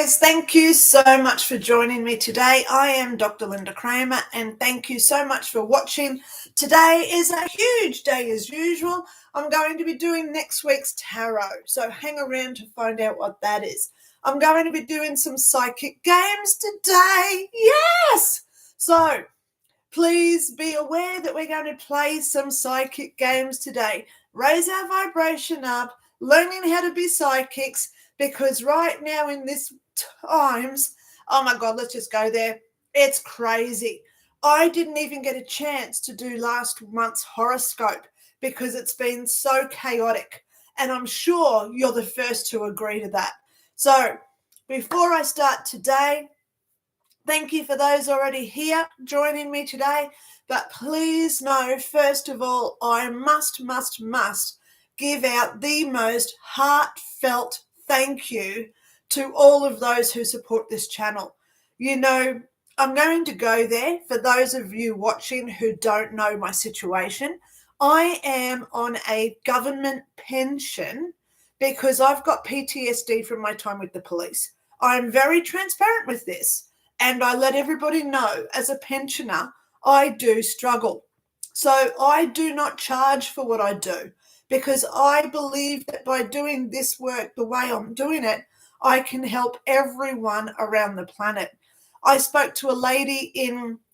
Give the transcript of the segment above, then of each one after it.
guys, thank you so much for joining me today. I am Dr. Lynda Cramer, and thank you so much for watching. Today is a huge day as usual. I'm going to be doing next week's tarot, so hang around to find out what that is. I'm going to be doing some psychic games today. Yes! So please be aware that we're going to play some psychic games today. Raise our vibration up, learning how to be psychics, because right now in this times, oh my God, let's just go there. It's crazy. I didn't even get a chance to do last month's horoscope because it's been so chaotic. And I'm sure you're the first to agree to that. So before I start today, thank you for those already here joining me today. But please know, first of all, I must give out the most heartfelt thank you to all of those who support this channel. You know, I'm going to go there for those of you watching who don't know my situation. I am on a government pension because I've got PTSD from my time with the police. I'm very transparent with this, and I let everybody know as a pensioner, I do struggle. So I do not charge for what I do, because I believe that by doing this work the way I'm doing it, I can help everyone around the planet. I spoke to a lady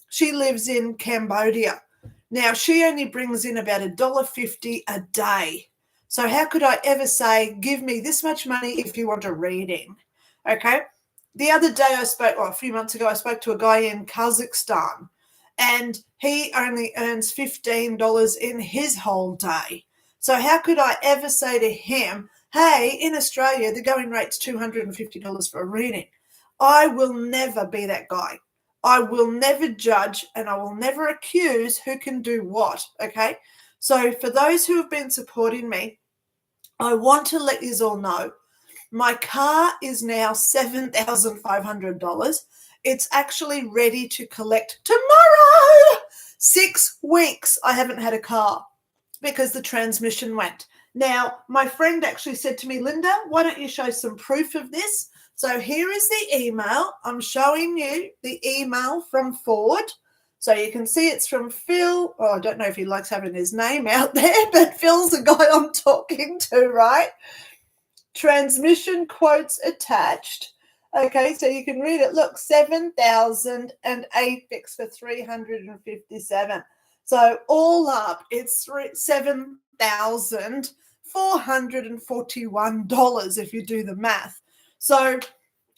she lives in Cambodia. Now, she only brings in about $1.50 a day. So how could I ever say, give me this much money if you want a reading? Okay. The other day a few months ago, I spoke to a guy in Kazakhstan, and he only earns $15 in his whole day. So how could I ever say to him, hey, in Australia, the going rate's $250 for a reading? I will never be that guy. I will never judge, and I will never accuse who can do what, okay? So for those who have been supporting me, I want to let you all know my car is now $7,500. It's actually ready to collect tomorrow. 6 weeks I haven't had a car because the transmission went. Now, my friend actually said to me, Lynda, why don't you show some proof of this? So here is the email. I'm showing you the email from Ford. So you can see it's from Phil. Oh, I don't know if he likes having his name out there, but Phil's the guy I'm talking to, right? Transmission quotes attached. Okay, so you can read it. Look, 7,008 fixed for 357. So all up, it's $7,441 if you do the math. So,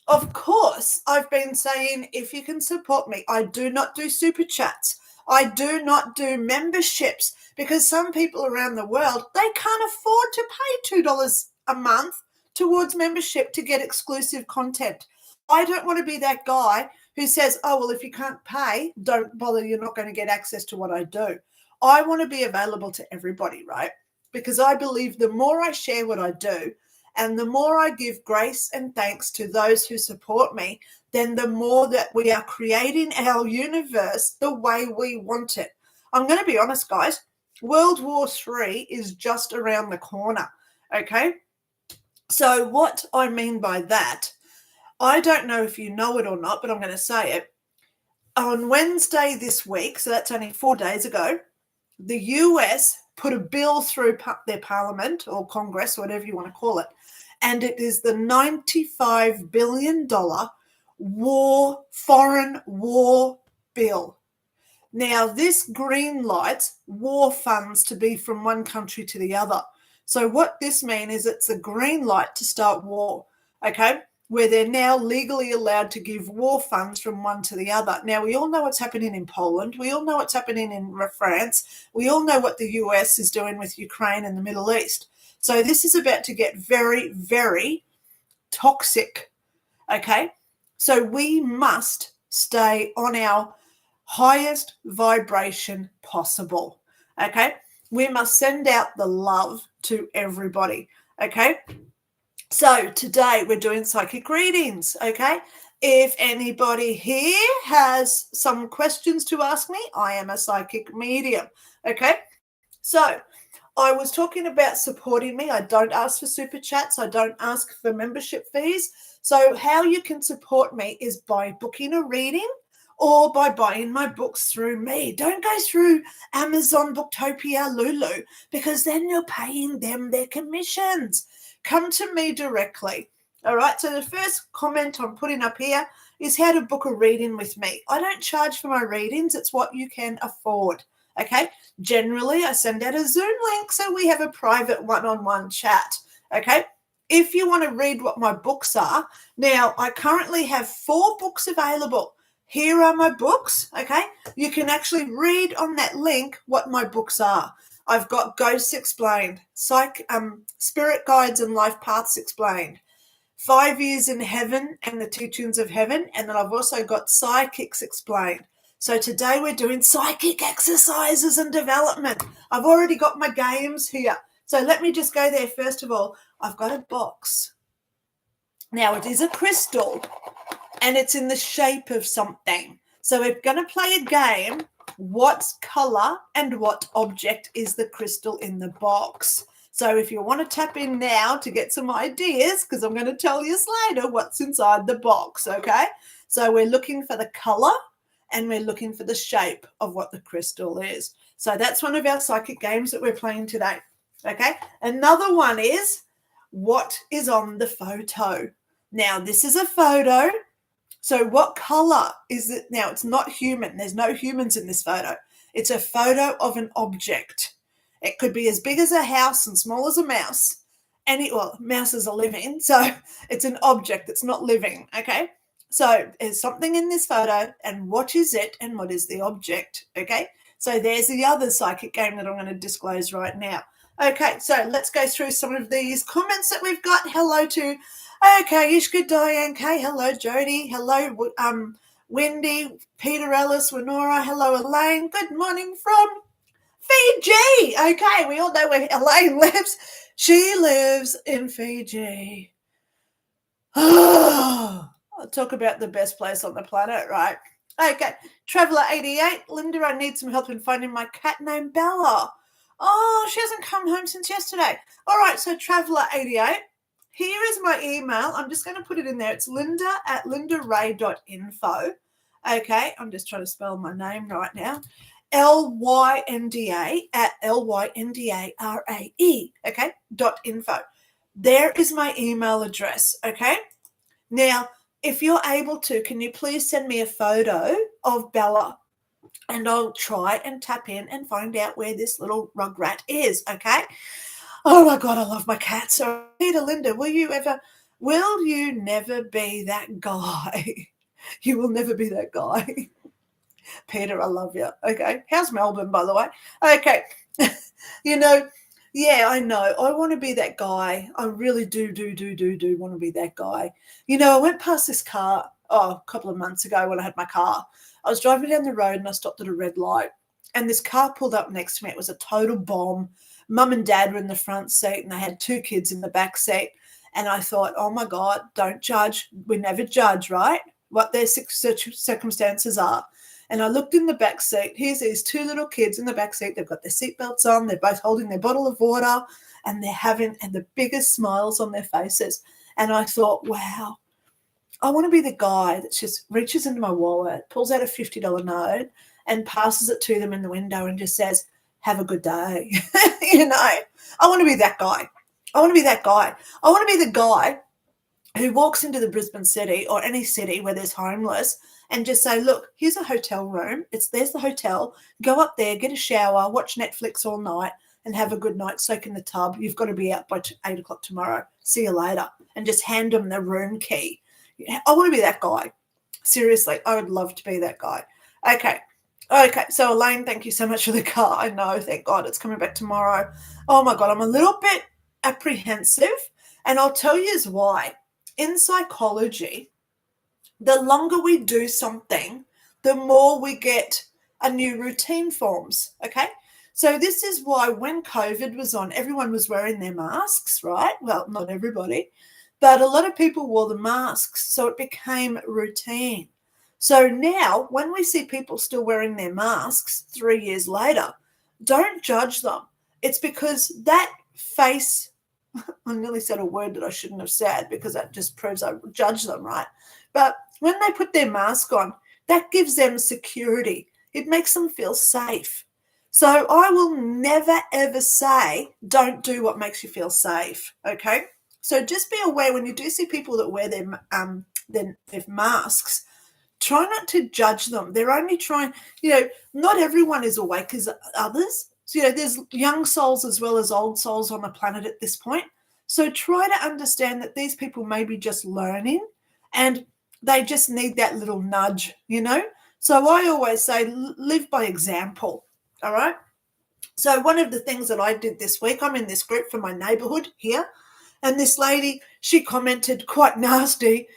of course, I've been saying, if you can support me, I do not do super chats. I do not do memberships, because some people around the world, they can't afford to pay $2 a month towards membership to get exclusive content. I don't want to be that guy who says, oh, well, if you can't pay, don't bother, you're not going to get access to what I do. I want to be available to everybody, right? Because I believe the more I share what I do and the more I give grace and thanks to those who support me, then the more that we are creating our universe the way we want it. I'm going to be honest, guys. World War III is just around the corner, okay? So what I mean by that, I don't know if you know it or not, but I'm going to say it. On Wednesday this week, so that's only 4 days ago, the US put a bill through their parliament or Congress, whatever you want to call it, and it is the $95 billion foreign war bill. Now, this green lights war funds to be from one country to the other. So what this means is it's a green light to start war, okay, where they're now legally allowed to give war funds from one to the other. Now, we all know what's happening in Poland. We all know what's happening in France. We all know what the US is doing with Ukraine and the Middle East. So this is about to get very, very toxic, okay? So we must stay on our highest vibration possible, okay? We must send out the love to everybody, okay? So today we're doing psychic readings, okay? If anybody here has some questions to ask me, I am a psychic medium, okay? So I was talking about supporting me. I don't ask for super chats. I don't ask for membership fees. So how you can support me is by booking a reading or by buying my books through me. Don't go through Amazon, Booktopia, Lulu, because then you're paying them their commissions. Come to me directly. All right. So the first comment I'm putting up here is how to book a reading with me. I don't charge for my readings. It's what you can afford. Okay. Generally, I send out a Zoom link so we have a private one-on-one chat. Okay. If you want to read what my books are, now I currently have 4 books available. Here are my books. Okay. You can actually read on that link what my books are. I've got Ghosts Explained, Spirit Guides and Life Paths Explained, 5 Years in Heaven and the Teachings of Heaven, and then I've also got Psychics Explained. So today we're doing psychic exercises and development. I've already got my games here. So let me just go there. First of all, I've got a box. Now it is a crystal and it's in the shape of something. So we're going to play a game. What color and what object is the crystal in the box? So if you want to tap in now to get some ideas, because I'm going to tell you later what's inside the box, okay? So we're looking for the color and we're looking for the shape of what the crystal is. So that's one of our psychic games that we're playing today, okay? Another one is, what is on the photo? Now, this is a photo. So what color is it? Now, it's not human. There's no humans in this photo. It's a photo of an object. It could be as big as a house and small as a mouse. Mouses are living, so it's an object that's not living, okay? So there's something in this photo, and what is it and what is the object, okay? So there's the other psychic game that I'm going to disclose right now. Okay, so let's go through some of these comments that we've got. Hello to, okay, Ishka, Diane K, hello, Jody, hello, Wendy, Peter Ellis, Winora, hello, Elaine, good morning from Fiji. Okay, we all know where Elaine lives. She lives in Fiji. Oh, I'll talk about the best place on the planet, right? Okay, Traveller 88, Lynda, I need some help in finding my cat named Bella. Oh, she hasn't come home since yesterday. All right, so Traveller 88, here is my email. I'm just going to put it in there. It's lynda@lyndaray.info. Okay, I'm just trying to spell my name right now. LYNDA@LYNDARAE, okay, .info. There is my email address, okay? Now, if you're able to, can you please send me a photo of Bella? And I'll try and tap in and find out where this little rugrat is, okay? Oh, my God, I love my cat. So, Peter, Lynda, will you never be that guy? You will never be that guy. Peter, I love you. Okay. How's Melbourne, by the way? Okay. Yeah, I know. I want to be that guy. I really do want to be that guy. I went past this car a couple of months ago when I had my car. I was driving down the road and I stopped at a red light. And this car pulled up next to me. It was a total bomb. Mum and Dad were in the front seat and they had 2 kids in the back seat. And I thought, oh, my God, don't judge. We never judge, right? What their circumstances are. And I looked in the back seat. Here's these 2 little kids in the back seat. They've got their seatbelts on. They're both holding their bottle of water, and they're having the biggest smiles on their faces. And I thought, wow, I want to be the guy that just reaches into my wallet, pulls out a $50 note, and passes it to them in the window and just says, "Have a good day." I want to be that guy. I want to be that guy. I want to be the guy who walks into the Brisbane city or any city where there's homeless and just say, look, here's a hotel room. There's the hotel. Go up there, get a shower, watch Netflix all night and have a good night, soak in the tub. You've got to be out by 8 o'clock tomorrow. See you later. And just hand them the room key. I want to be that guy. Seriously, I would love to be that guy. Okay. So, Elaine, thank you so much for the car. I know, thank God, it's coming back tomorrow. Oh, my God, I'm a little bit apprehensive, and I'll tell you why. In psychology, the longer we do something, the more we get a new routine forms, okay? So this is why when COVID was on, everyone was wearing their masks, right? Well, not everybody, but a lot of people wore the masks, so it became routine. So now when we see people still wearing their masks 3 years later, don't judge them. It's because that face, I nearly said a word that I shouldn't have said because that just proves I judge them, right? But when they put their mask on, that gives them security. It makes them feel safe. So I will never, ever say, don't do what makes you feel safe, okay? So just be aware when you do see people that wear their masks, try not to judge them. They're only trying, not everyone is awake as others. So, there's young souls as well as old souls on the planet at this point. So try to understand that these people may be just learning and they just need that little nudge, So I always say live by example, all right? So one of the things that I did this week, I'm in this group for my neighbourhood here, and this lady, she commented quite nasty,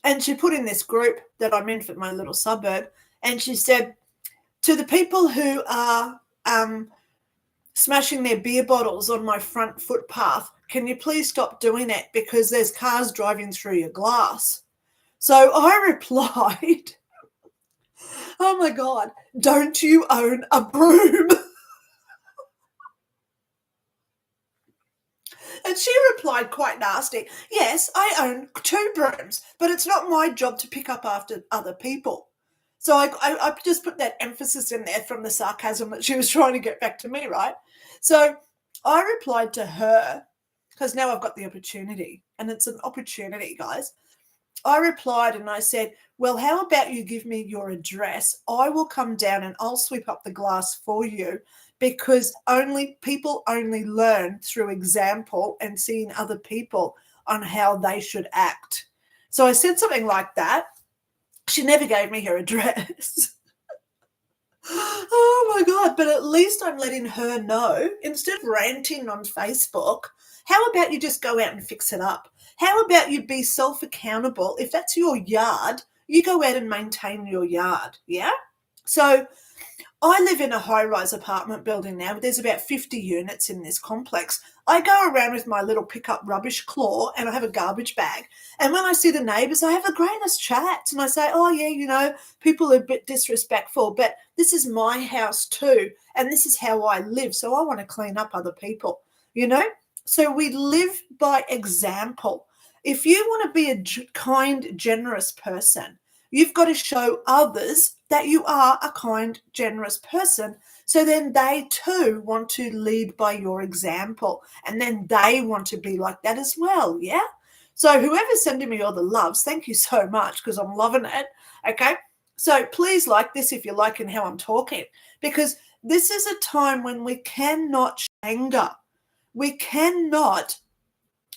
and she put in this group that I'm in for my little suburb, and she said, to the people who are smashing their beer bottles on my front footpath, can you please stop doing it because there's cars driving through your glass? So I replied, oh my God, don't you own a broom? And she replied quite nasty, yes, I own 2 brooms, but it's not my job to pick up after other people. So I just put that emphasis in there from the sarcasm that she was trying to get back to me, right? So I replied to her, because now I've got the opportunity, and it's an opportunity, guys. I replied and I said, well, how about you give me your address? I will come down and I'll sweep up the glass for you, because people only learn through example and seeing other people on how they should act. So I said something like that. She never gave me her address. Oh my God, but at least I'm letting her know, instead of ranting on Facebook, how about you just go out and fix it up? How about you be self-accountable? If that's your yard, you go out and maintain your yard, yeah? So I live in a high-rise apartment building now. There's about 50 units in this complex. I go around with my little pickup rubbish claw and I have a garbage bag. And when I see the neighbours, I have the greatest chats and I say, oh, yeah, people are a bit disrespectful, but this is my house too, and this is how I live, so I want to clean up other people, So we live by example. If you want to be a kind, generous person, you've got to show others that you are a kind, generous person. So then they too want to lead by your example. And then they want to be like that as well, yeah? So whoever's sending me all the loves, thank you so much, because I'm loving it, okay? So please like this if you're liking how I'm talking, because this is a time when we cannot show anger. We cannot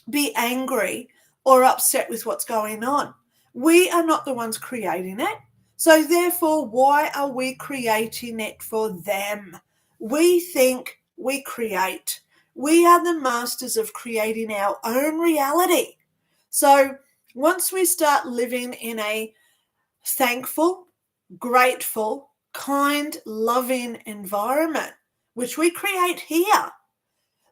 be angry or upset with what's going on. We are not the ones creating it. So therefore, why are we creating it for them? We think we create. We are the masters of creating our own reality. So once we start living in a thankful, grateful, kind, loving environment, which we create here,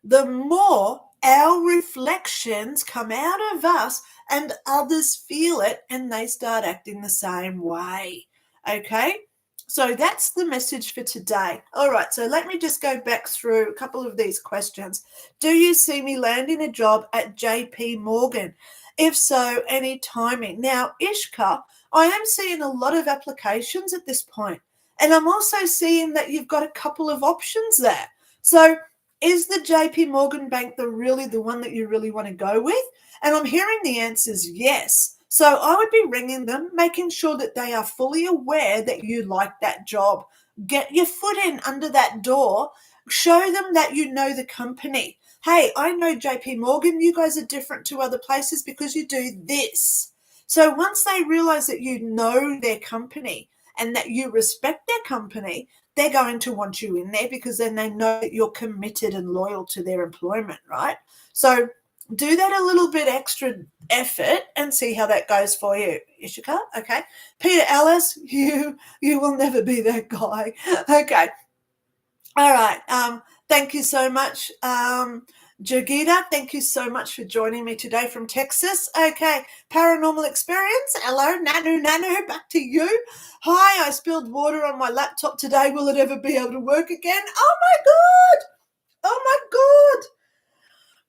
the more our reflections come out of us and others feel it and they start acting the same way. Okay? So that's the message for today. All right, so let me just go back through a couple of these questions. Do you see me landing a job at JP Morgan? If so, any timing? Now, Ishka, I am seeing a lot of applications at this point, and I'm also seeing that you've got a couple of options there. So is the JP Morgan Bank the one that you really want to go with? And I'm hearing the answers yes. So I would be ringing them, making sure that they are fully aware that you like that job. Get your foot in under that door. Show them that you know the company. Hey, I know JP Morgan. You guys are different to other places because you do this. So once they realize that you know their company and that you respect their company, they're going to want you in there because then they know that you're committed and loyal to their employment, right? So do that a little bit extra effort and see how that goes for you, Ishika, okay? Peter Ellis, you will never be that guy. Okay. All right. Thank you so much. Jogita, thank you so much for joining me today from Texas. Okay, paranormal experience. Hello, Nanu, back to you. Hi, I spilled water on my laptop today. Will it ever be able to work again? Oh, my God. Oh my God.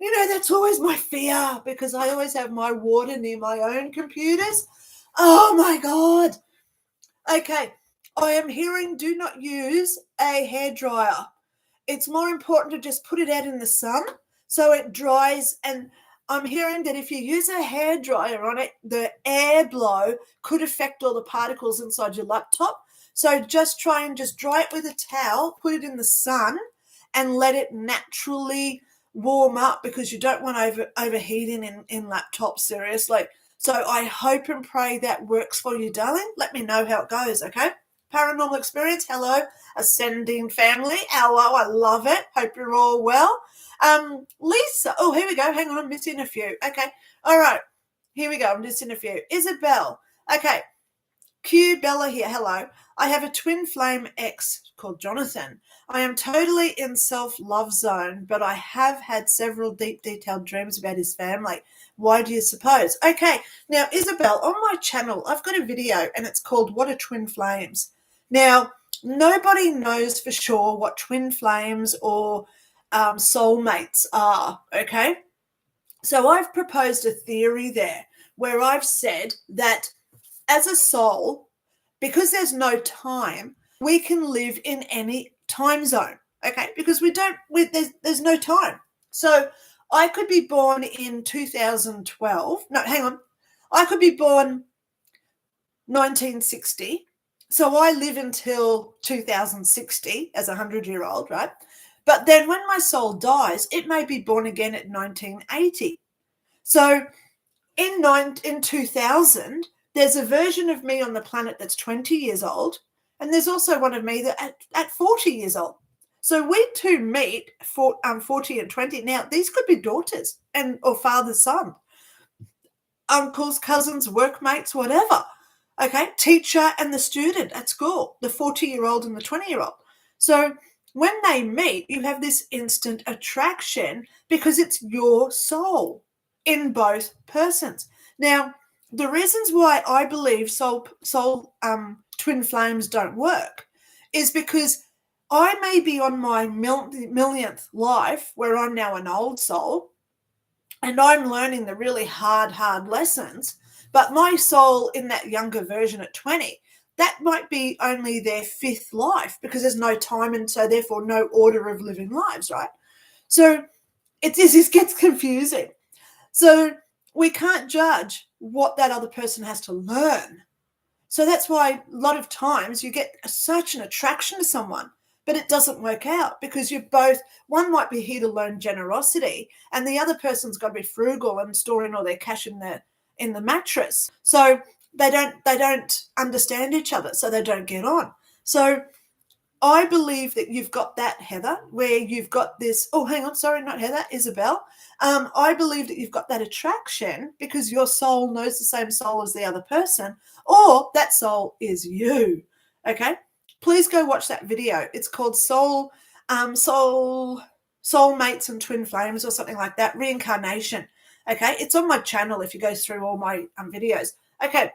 You know, that's always my fear because I always have my water near my own computers. Oh my God. Okay. I am hearing do not use a hairdryer. It's more important to just put it out in the sun so it dries. And I'm hearing that if you use a hairdryer on it, the airflow could affect all the particles inside your laptop. So just try and just dry it with a towel, put it in the sun, and let it naturally warm up because you don't want overheating in laptops, seriously. So I hope and pray that works for you, darling. Let me know how it goes, okay? Paranormal experience, hello. Ascending family, hello, I love it. Hope you're all well. Lisa, oh, here we go. Hang on, I'm missing a few. Okay, all right. Here we go. I'm missing a few. Isabel, okay. Q Bella here. Hello. I have a twin flame ex called Jonathan. I am totally in self-love zone, but I have had several deep, detailed dreams about his family. Why do you suppose? Okay, now, Isabel, on my channel, I've got a video, and it's called What Are Twin Flames? Now, nobody knows for sure what twin flames or soulmates are, okay? So I've proposed a theory there where I've said that as a soul, because there's no time, we can live in any time zone, okay? Because there's no time. So I could be born in 2012. No, hang on. I could be born 1960. So I live until 2060 as a 100-year-old, right? But then when my soul dies, it may be born again at 1980. So in 2000, there's a version of me on the planet that's 20 years old, and there's also one of me that at 40 years old. So we two meet for 40 and 20. Now, these could be daughters or father, son, uncles, cousins, workmates, whatever. Okay, teacher and the student at school, the 40-year-old and the 20-year-old. So when they meet, you have this instant attraction because it's your soul in both persons. Now, the reasons why I believe soul twin flames don't work is because I may be on my millionth life where I'm now an old soul and I'm learning the really hard lessons, but my soul in that younger version at 20, that might be only their fifth life because there's no time and so therefore no order of living lives, right? So it gets confusing. So we can't judge what that other person has to learn. So that's why a lot of times you get such an attraction to someone, but it doesn't work out because one might be here to learn generosity and the other person's got to be frugal and storing all their cash in the mattress. So they don't understand each other, so they don't get on. So I believe that you've got that, Heather, where you've got this, oh, hang on, sorry, not Heather, Isabel. I believe that you've got that attraction because your soul knows the same soul as the other person, or that soul is you, okay? Please go watch that video. It's called Soulmates and Twin Flames or something like that, Reincarnation, okay? It's on my channel if you go through all my videos. Okay,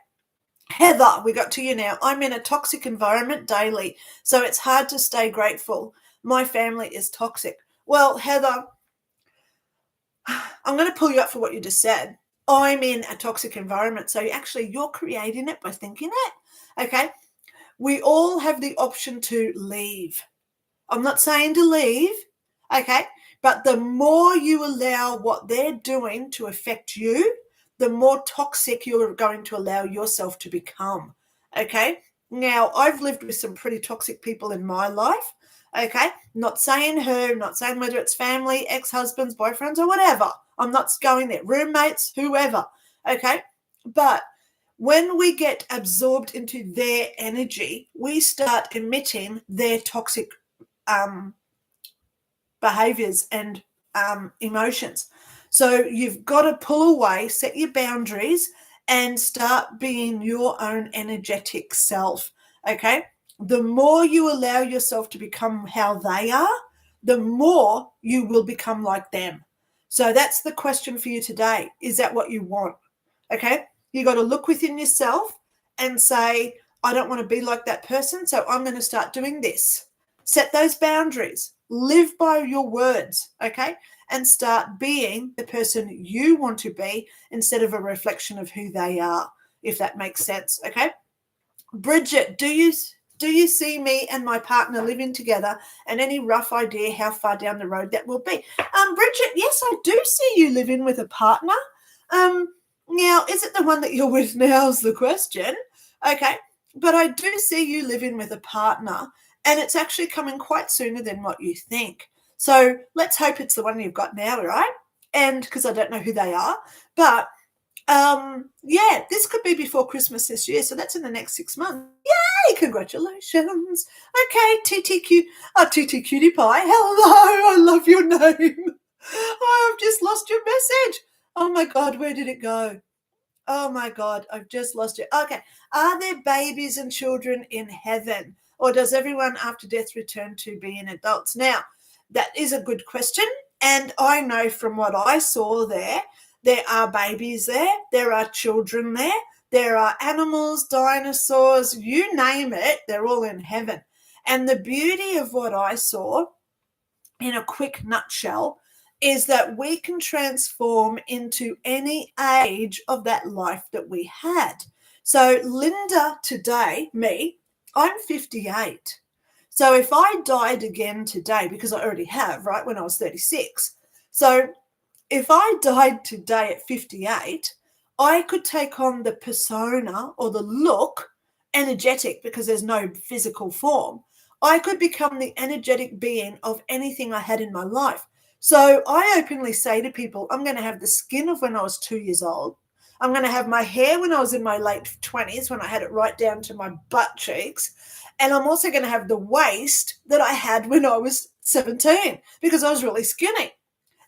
Heather, we got to you now. I'm in a toxic environment daily, so it's hard to stay grateful. My family is toxic. Well, Heather, I'm going to pull you up for what you just said. I'm in a toxic environment, so you're creating it by thinking it, okay? We all have the option to leave. I'm not saying to leave, okay? But the more you allow what they're doing to affect you, the more toxic you're going to allow yourself to become, okay? Now, I've lived with some pretty toxic people in my life, okay? Not saying who, not saying whether it's family, ex-husbands, boyfriends, or whatever. I'm not going there. Roommates, whoever, okay? But when we get absorbed into their energy, we start emitting their toxic behaviors and emotions. So you've got to pull away, set your boundaries, and start being your own energetic self, okay? The more you allow yourself to become how they are, the more you will become like them. So that's the question for you today. Is that what you want? Okay? You got to look within yourself and say, I don't want to be like that person, so I'm going to start doing this. Set those boundaries. Live by your words, okay? And start being the person you want to be instead of a reflection of who they are, if that makes sense, okay? Bridget, do you see me and my partner living together, and any rough idea how far down the road that will be? Bridget, yes, I do see you living with a partner. Now, is it the one that you're with now is the question? Okay, but I do see you living with a partner, and it's actually coming quite sooner than what you think. So let's hope it's the one you've got now, right? And because I don't know who they are, but yeah, this could be before Christmas this year, so that's in the next 6 months. Yay, congratulations. Okay, TT Cutie Pie, hello, I love your name. Oh, I've just lost your message. Oh my God, where did it go? Oh my God, I've just lost it. Okay, are there babies and children in heaven, or does everyone after death return to being adults? Now, that is a good question, and I know from what I saw there are babies there are children there are animals, dinosaurs, you name it, they're all in heaven. And the beauty of what I saw, in a quick nutshell, is that we can transform into any age of that life that we had. So Lynda today, me, I'm 58. So if I died again today, because I already have, right, when I was 36. So if I died today at 58, I could take on the persona or the look, energetic, because there's no physical form. I could become the energetic being of anything I had in my life. So I openly say to people, I'm going to have the skin of when I was 2 years old. I'm going to have my hair when I was in my late 20s, when I had it right down to my butt cheeks. And I'm also going to have the waist that I had when I was 17, because I was really skinny.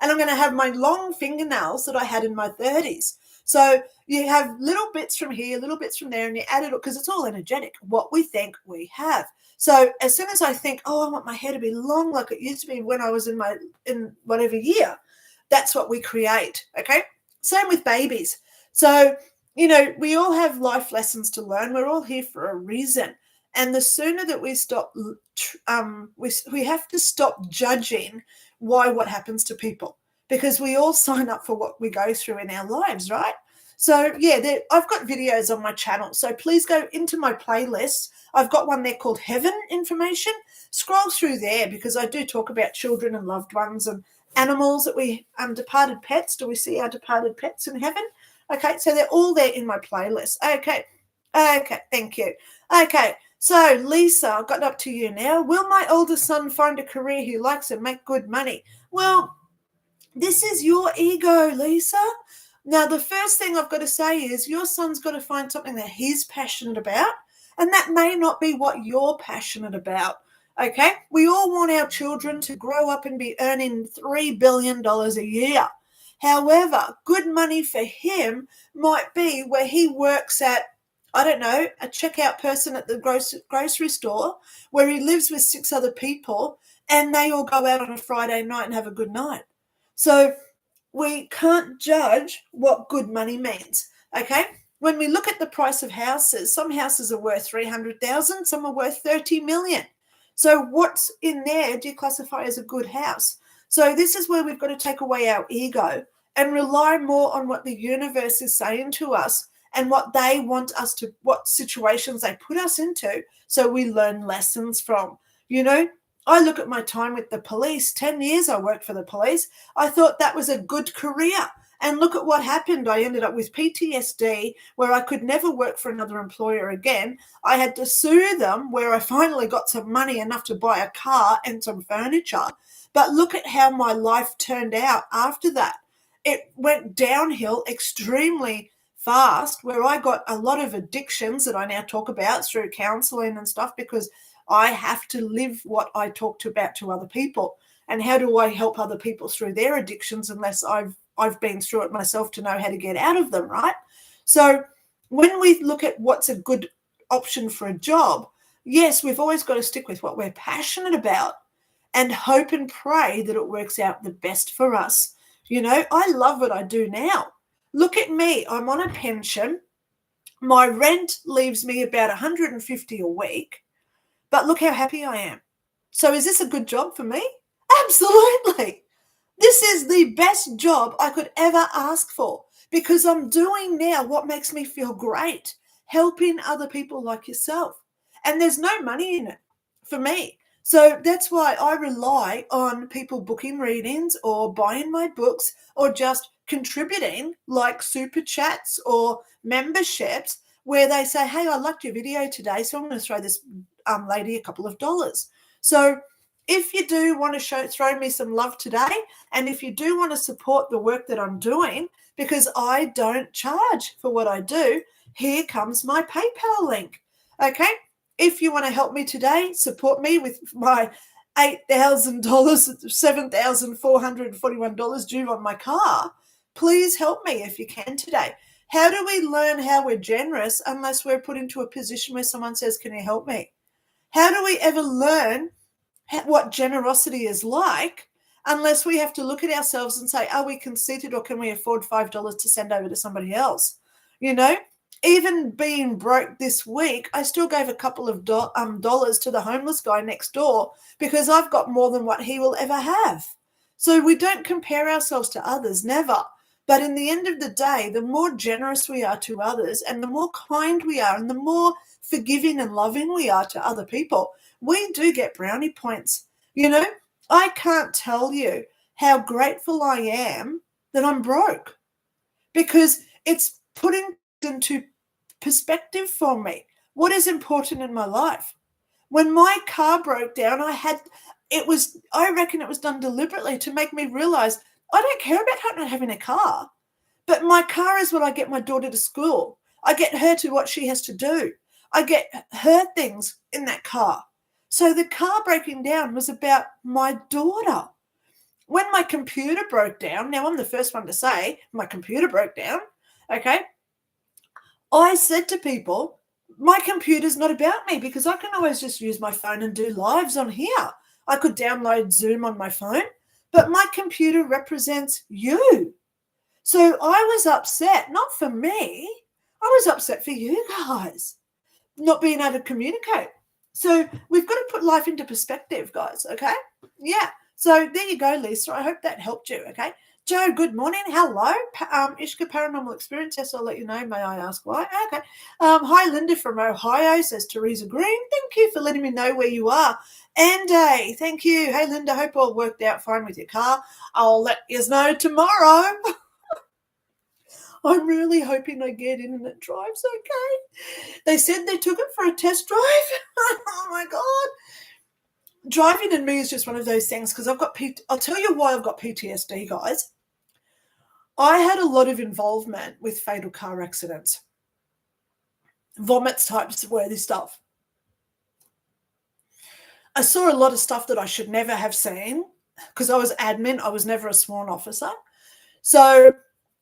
And I'm going to have my long fingernails that I had in my 30s. So you have little bits from here, little bits from there, and you add it up, because it's all energetic, what we think we have. So as soon as I think, oh, I want my hair to be long like it used to be when I was in whatever year, that's what we create, okay? Same with babies. So, we all have life lessons to learn. We're all here for a reason. And the sooner that we stop, we have to stop judging what happens to people, because we all sign up for what we go through in our lives, right? So yeah, I've got videos on my channel, so please go into my playlist. I've got one there called Heaven Information. Scroll through there, because I do talk about children and loved ones and animals that we departed pets. Do we see our departed pets in heaven? Okay, so they're all there in my playlist. Okay, thank you. Okay, so Lisa, I've got up to you now. Will my older son find a career he likes and make good money? Well, this is your ego, Lisa. Now, the first thing I've got to say is your son's got to find something that he's passionate about, and that may not be what you're passionate about, okay? We all want our children to grow up and be earning $3 billion a year. However, good money for him might be where he works at, I don't know, a checkout person at the grocery store, where he lives with 6 other people and they all go out on a Friday night and have a good night. So we can't judge what good money means, okay? When we look at the price of houses, some houses are worth $300,000, some are worth $30 million. So what's in there do you classify as a good house? So this is where we've got to take away our ego and rely more on what the universe is saying to us and what they want us to, what situations they put us into, so we learn lessons from. I look at my time with the police. 10 years I worked for the police. I thought that was a good career. And look at what happened. I ended up with PTSD, where I could never work for another employer again. I had to sue them, where I finally got some money enough to buy a car and some furniture. But look at how my life turned out after that. It went downhill extremely fast, where I got a lot of addictions that I now talk about through counseling and stuff, because I have to live what I talk about to other people. And how do I help other people through their addictions unless I've been through it myself to know how to get out of them, right? So when we look at what's a good option for a job, yes, we've always got to stick with what we're passionate about and hope and pray that it works out the best for us. I love what I do now. Look at me. I'm on a pension. My rent leaves me about $150 a week. But look how happy I am. So is this a good job for me? Absolutely. This is the best job I could ever ask for because I'm doing now what makes me feel great, helping other people like yourself. And there's no money in it for me. So that's why I rely on people booking readings or buying my books or just contributing like super chats or memberships where they say, hey, I liked your video today, so I'm going to throw this lady a couple of dollars. So if you do want to throw me some love today, and if you do want to support the work that I'm doing, because I don't charge for what I do, here comes my PayPal link. Okay. If you want to help me today, support me with my $8,000, $7,441 due on my car. Please help me if you can today. How do we learn how we're generous unless we're put into a position where someone says, can you help me? How do we ever learn what generosity is like unless we have to look at ourselves and say, are we conceited or can we afford $5 to send over to somebody else? You know, even being broke this week, I still gave a couple of dollars to the homeless guy next door because I've got more than what he will ever have. So we don't compare ourselves to others, never. But in the end of the day, the more generous we are to others and the more kind we are and the more forgiving and loving we are to other people, we do get brownie points. You know, I can't tell you how grateful I am that I'm broke because it's putting into perspective for me what is important in my life. When my car broke down, I reckon it was done deliberately to make me realize I don't care about not having a car, but my car is what I get my daughter to school. I get her to what she has to do. I get her things in that car. So the car breaking down was about my daughter. When my computer broke down, now I'm the first one to say my computer broke down, okay? I said to people, my computer's not about me because I can always just use my phone and do lives on here. I could download Zoom on my phone, but my computer represents you. So I was upset, not for me. I was upset for you guys not being able to communicate. So we've got to put life into perspective, guys, okay? Yeah. So there you go, Lisa. I hope that helped you, okay? Joe, good morning. Hello. Ishka Paranormal Experience. Yes, I'll let you know. May I ask why? Okay. Hi, Lynda from Ohio, says Teresa Green. Thank you for letting me know where you are. And thank you. Hey, Lynda, hope all worked out fine with your car. I'll let you know tomorrow. I'm really hoping I get in and it drives okay. They said they took it for a test drive. Oh, my God. Driving in me is just one of those things because I'll tell you why I've got PTSD, guys. I had a lot of involvement with fatal car accidents, vomits types worthy stuff. I saw a lot of stuff that I should never have seen because I was admin. I was never a sworn officer. So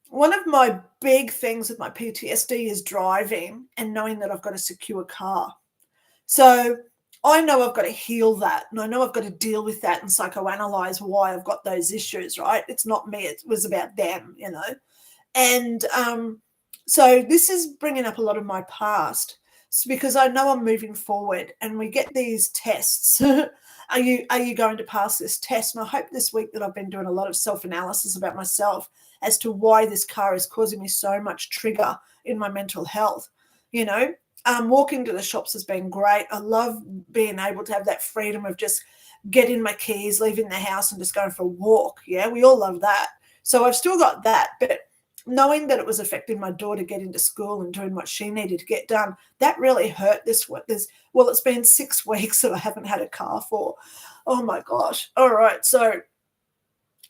one of my big things with my PTSD is driving and knowing that I've got a secure car. So I know I've got to heal that, and I know I've got to deal with that and psychoanalyze why I've got those issues, right? It's not me. It was about them, you know. And so this is bringing up a lot of my past because I know I'm moving forward and we get these tests. Are you going to pass this test? And I hope this week that I've been doing a lot of self-analysis about myself as to why this car is causing me so much trigger in my mental health. You know, walking to the shops has been great. I love being able to have that freedom of just getting my keys, leaving the house and just going for a walk. Yeah, we all love that. So I've still got that, but knowing that it was affecting my daughter getting to school and doing what she needed to get done, that really hurt this. Well, it's been 6 weeks that I haven't had a car for. Oh, my gosh. All right. So,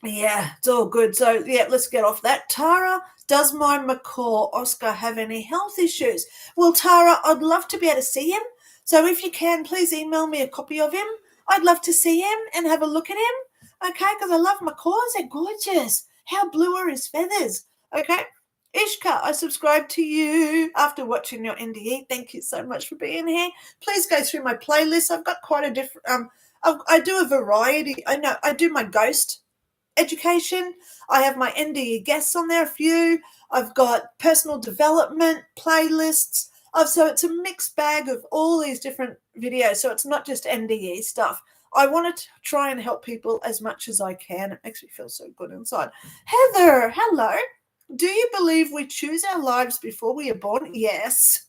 yeah, it's all good. So, yeah, let's get off that. Tara, does my macaw Oscar have any health issues? Well, Tara, I'd love to be able to see him. So if you can, please email me a copy of him. I'd love to see him and have a look at him, okay, because I love macaws. They're gorgeous. How blue are his feathers? Okay. Ishka, I subscribe to you after watching your NDE. Thank you so much for being here. Please go through my playlist. I've got quite a different, I do a variety. I know I do my ghost education. I have my NDE guests on there, a few. I've got personal development playlists. So it's a mixed bag of all these different videos. So it's not just NDE stuff. I want to try and help people as much as I can. It makes me feel so good inside. Heather, hello. Do you believe we choose our lives before we are born? Yes.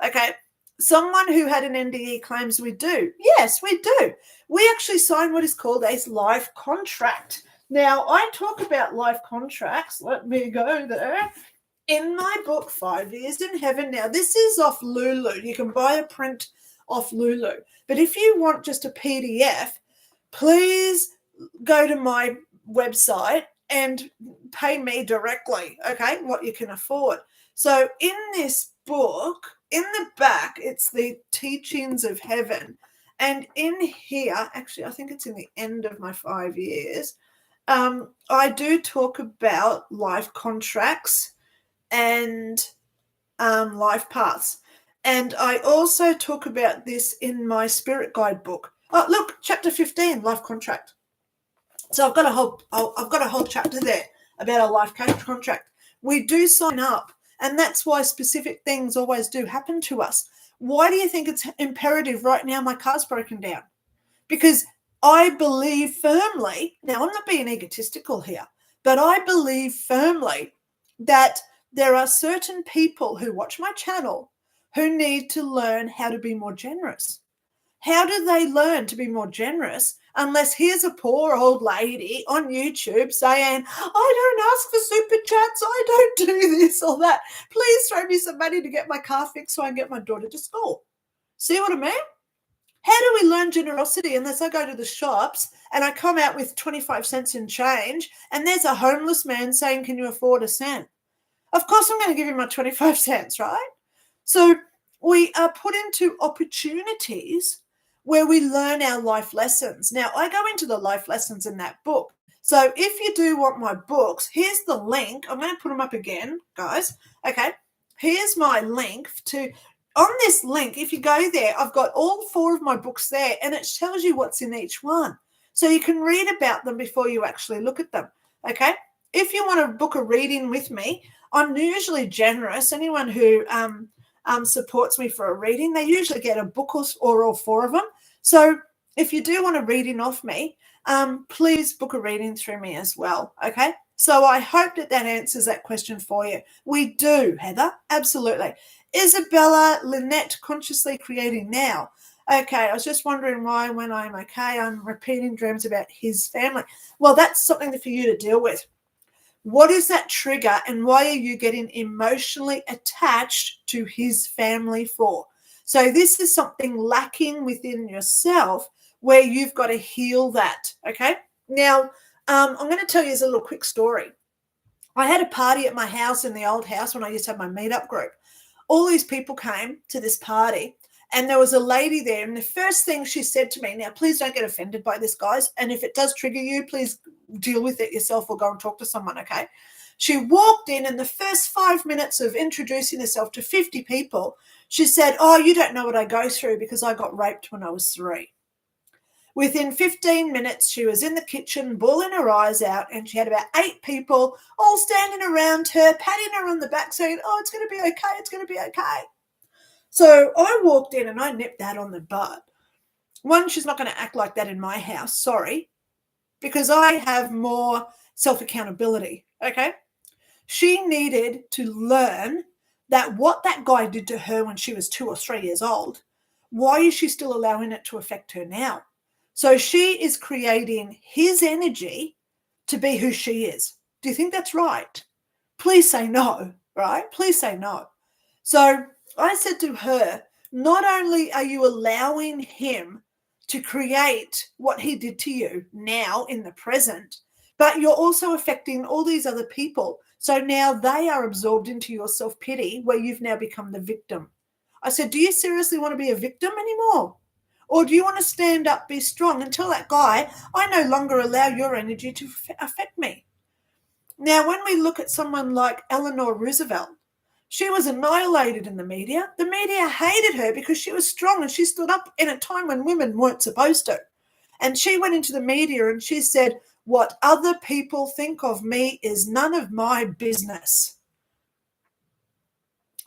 Okay. Someone who had an NDE claims we do. Yes, we do. We actually sign what is called a life contract. Now, I talk about life contracts. Let me go there. In my book, 5 Years in Heaven. Now, this is off Lulu. You can buy a print off Lulu. But if you want just a PDF, please go to my website and pay me directly, okay, what you can afford. So in this book, in the back, it's the teachings of heaven. And in here, actually, I think it's in the end of my 5 years, I do talk about life contracts and life paths. And I also talk about this in my spirit guide book. Oh, look, chapter 15, life contract. So I've got a whole chapter there about a life contract. We do sign up, and that's why specific things always do happen to us. Why do you think it's imperative right now my car's broken down? Because I believe firmly, now I'm not being egotistical here, but I believe firmly that there are certain people who watch my channel who need to learn how to be more generous. How do they learn to be more generous unless here's a poor old lady on YouTube saying, I don't ask for super chats, I don't do this or that. Please throw me some money to get my car fixed so I can get my daughter to school. See what I mean? How do we learn generosity unless I go to the shops and I come out with 25 cents in change and there's a homeless man saying, can you afford a cent? Of course I'm going to give him my 25 cents, right? So we are put into opportunities where we learn our life lessons. Now, I go into the life lessons in that book. So if you do want my books, here's the link. I'm going to put them up again, guys. Okay, here's my link to... On this link, if you go there, I've got all 4 of my books there, and it tells you what's in each one. So you can read about them before you actually look at them, okay? If you want to book a reading with me, I'm usually generous. Anyone who supports me for a reading, they usually get a book or all 4 of them. So if you do want a reading off me, please book a reading through me as well, okay? So I hope that answers that question for you. We do, Heather, absolutely. Isabella Lynette, consciously creating now. Okay, I was just wondering why when I'm okay, I'm repeating dreams about his family. Well, that's something for you to deal with. What is that trigger and why are you getting emotionally attached to his family for? So this is something lacking within yourself where you've got to heal that, okay? Now, I'm going to tell you a little quick story. I had a party at my house in the old house when I used to have my meetup group. All these people came to this party and there was a lady there, and the first thing she said to me, now please don't get offended by this, guys, and if it does trigger you, please deal with it yourself or go and talk to someone, okay? She walked in and the first 5 minutes of introducing herself to 50 people, she said, oh, you don't know what I go through because I got raped when I was 3. Within 15 minutes, she was in the kitchen, bawling her eyes out, and she had about 8 people all standing around her, patting her on the back, saying, oh, it's going to be okay, it's going to be okay. So I walked in and I nipped that on the bud. One, she's not going to act like that in my house, sorry, because I have more self-accountability, okay? She needed to learn that what that guy did to her when she was 2 or 3 years old, why is she still allowing it to affect her now? So she is creating his energy to be who she is. Do you think that's right? Please say no, right? Please say no. So I said to her, not only are you allowing him to create what he did to you now in the present, but you're also affecting all these other people. So now they are absorbed into your self-pity where you've now become the victim. I said, do you seriously want to be a victim anymore? Or do you want to stand up, be strong, and tell that guy, I no longer allow your energy to affect me? Now, when we look at someone like Eleanor Roosevelt, she was annihilated in the media. The media hated her because she was strong and she stood up in a time when women weren't supposed to. And she went into the media and she said, what other people think of me is none of my business.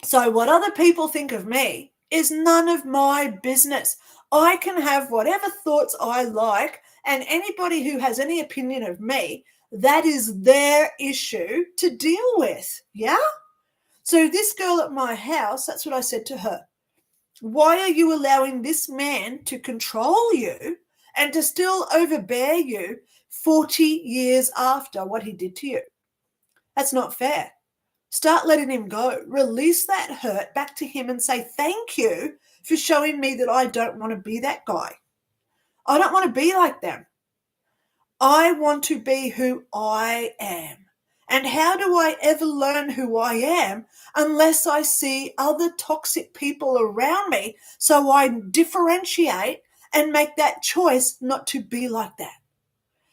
So what other people think of me is none of my business. I can have whatever thoughts I like, and anybody who has any opinion of me, that is their issue to deal with. Yeah? So this girl at my house, that's what I said to her. Why are you allowing this man to control you and to still overbear you 40 years after what he did to you? That's not fair. Start letting him go. Release that hurt back to him and say, thank you for showing me that I don't want to be that guy. I don't want to be like them. I want to be who I am. And how do I ever learn who I am unless I see other toxic people around me so I differentiate and make that choice not to be like that?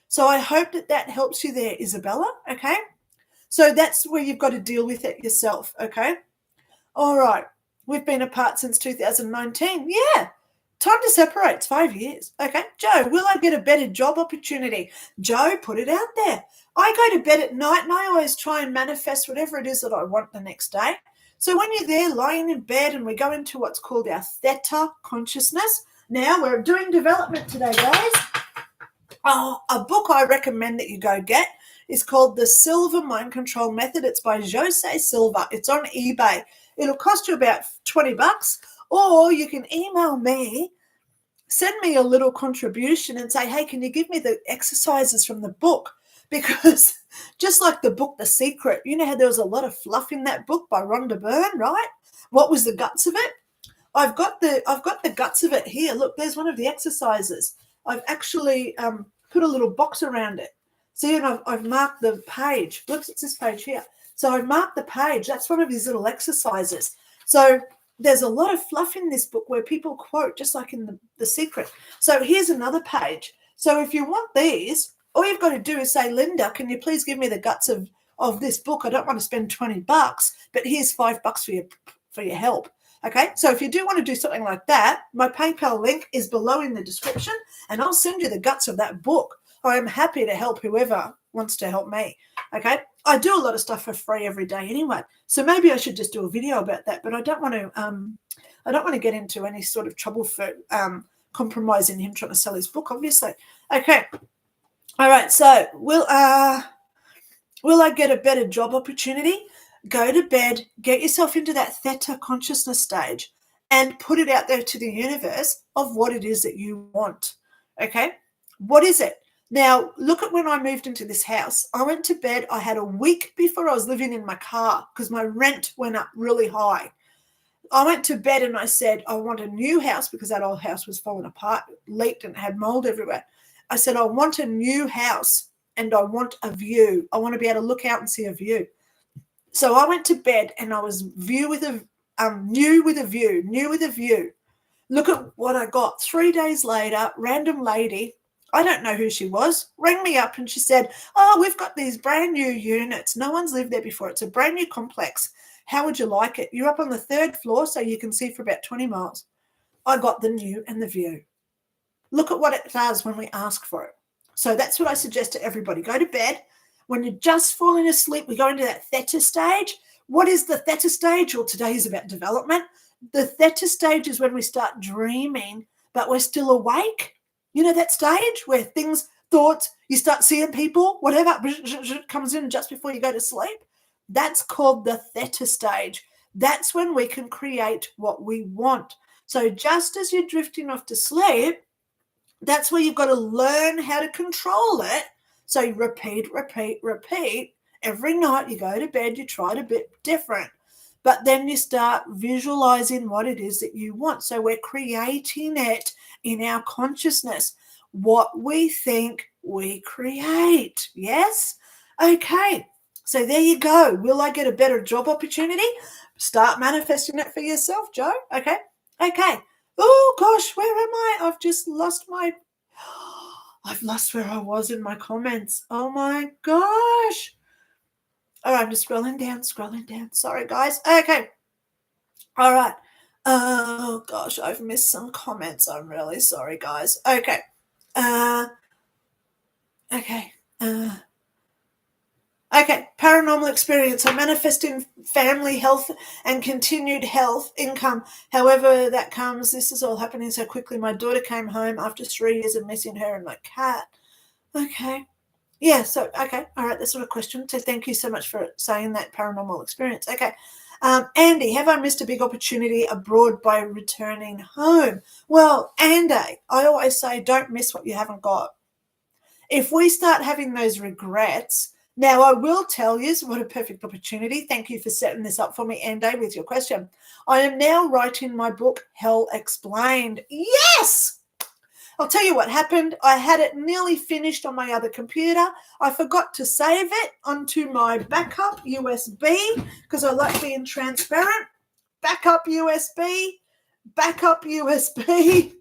So I hope that that helps you there, Isabella, okay? So that's where you've got to deal with it yourself, okay? All right. We've been apart since 2019. Yeah. Time to separate. It's 5 years. Okay. Joe, will I get a better job opportunity? Joe, put it out there. I go to bed at night and I always try and manifest whatever it is that I want the next day. So when you're there lying in bed and we go into what's called our theta consciousness. Now we're doing development today, guys. Oh, a book I recommend that you go get is called The Silver Mind Control Method. It's by Jose Silva. It's on eBay. It'll cost you about $20, or you can email me, send me a little contribution and say, hey, can you give me the exercises from the book? Because just like the book, The Secret, you know how there was a lot of fluff in that book by Rhonda Byrne, right? What was the guts of it? I've got the guts of it here. Look, there's one of the exercises. I've actually put a little box around it. See, and I've marked the page. Look, it's this page here. So I've marked the page. That's one of his little exercises. So there's a lot of fluff in this book where people quote, just like in the Secret. So here's another page. So if you want these, all you've got to do is say, Lynda, can you please give me the guts of this book? I don't want to spend $20, but here's $5 for your help. Okay, so if you do want to do something like that, my PayPal link is below in the description, and I'll send you the guts of that book. I am happy to help whoever wants to help me. Okay, I do a lot of stuff for free every day anyway, so maybe I should just do a video about that. But I don't want to get into any sort of trouble for compromising him trying to sell his book, obviously. Okay, all right. So will I get a better job opportunity? Go to bed, get yourself into that theta consciousness stage and put it out there to the universe of what it is that you want. Okay? What is it? Now, look at when I moved into this house. I went to bed. I had a week before I was living in my car because my rent went up really high. I went to bed and I said, I want a new house because that old house was falling apart, leaked and had mold everywhere. I said, I want a new house and I want a view. I want to be able to look out and see a view. So I went to bed and I was new with a view. Look at what I got. 3 days later, random lady, I don't know who she was, rang me up and she said, oh, we've got these brand new units. No one's lived there before. It's a brand new complex. How would you like it? You're up on the 3rd floor so you can see for about 20 miles. I got the new and the view. Look at what it does when we ask for it. So that's what I suggest to everybody. Go to bed. When you're just falling asleep, we go into that theta stage. What is the theta stage? Well, today is about development. The theta stage is when we start dreaming, but we're still awake. You know that stage where thoughts, you start seeing people, whatever comes in just before you go to sleep? That's called the theta stage. That's when we can create what we want. So just as you're drifting off to sleep, that's where you've got to learn how to control it. So you repeat. Every night you go to bed, you try it a bit different. But then you start visualizing what it is that you want. So we're creating it in our consciousness. What we think, we create. Yes? Okay. So there you go. Will I get a better job opportunity? Start manifesting it for yourself, Joe. Okay. Oh, gosh, where am I? I've just lost I've lost where I was in my comments. Oh, my gosh. All right, I'm just scrolling down. Sorry, guys. Okay. All right. Oh, gosh, I've missed some comments. I'm really sorry, guys. Okay. Okay. Okay, paranormal experience. I manifest in family health and continued health income. However that comes, this is all happening so quickly. My daughter came home after 3 years of missing her and my cat. Okay. Yeah, so, okay. All right, that's not a question. So thank you so much for saying that paranormal experience. Okay. Andy, have I missed a big opportunity abroad by returning home? Well, Andy, I always say don't miss what you haven't got. If we start having those regrets, now I will tell you, what a perfect opportunity. Thank you for setting this up for me, Andy, with your question. I am now writing my book, Hell Explained. Yes! I'll tell you what happened. I had it nearly finished on my other computer. I forgot to save it onto my backup USB because I like being transparent. Backup USB, backup USB.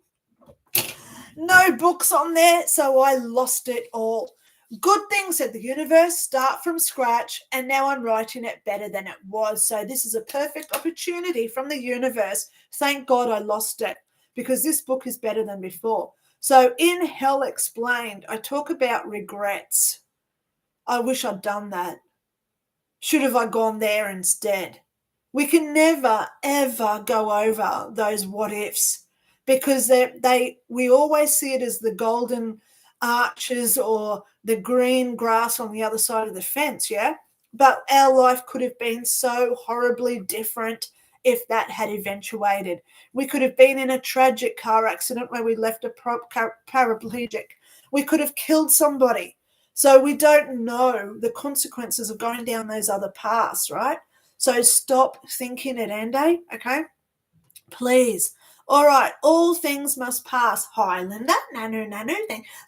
No books on there, so I lost it all. Good thing, said the universe, start from scratch, and now I'm writing it better than it was. So this is a perfect opportunity from the universe. Thank God I lost it because this book is better than before. So in Hell Explained, I talk about regrets. I wish I'd done that. Should have I gone there instead? We can never, ever go over those what ifs because we always see it as the golden arches or the green grass on the other side of the fence, yeah? But our life could have been so horribly different if that had eventuated. We could have been in a tragic car accident where we left a paraplegic. We could have killed somebody. So we don't know the consequences of going down those other paths, right? So stop thinking it, Andy, okay? Please. All right, all things must pass. Hi, Lynda. Nano.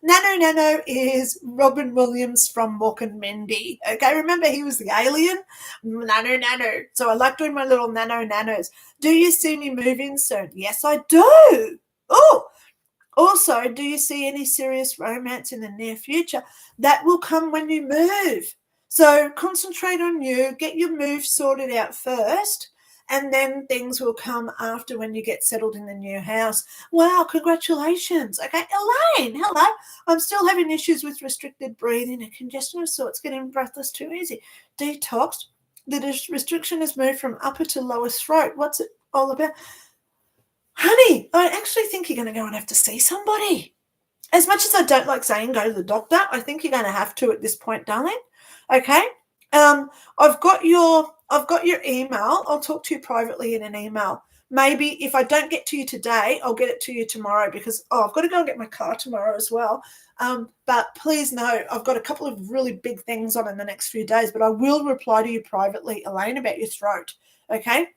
Nano is Robin Williams from Mork and Mindy. Okay, remember he was the alien? Nano. So I like doing my little nanos. Do you see me moving soon? Yes, I do. Oh, also, do you see any serious romance in the near future? That will come when you move. So concentrate on you, get your move sorted out first, and then things will come after when you get settled in the new house. Wow, congratulations. Okay, Elaine, hello. I'm still having issues with restricted breathing and congestion of sorts, getting breathless too easy. Detox. The restriction has moved from upper to lower throat. What's it all about? Honey, I actually think you're going to go and have to see somebody. As much as I don't like saying go to the doctor, I think you're going to have to at this point, darling. Okay. I've got your email. I'll talk to you privately in an email. Maybe if I don't get to you today, I'll get it to you tomorrow because I've got to go and get my car tomorrow as well. But please know I've got a couple of really big things on in the next few days, but I will reply to you privately, Elaine, about your throat. Okay.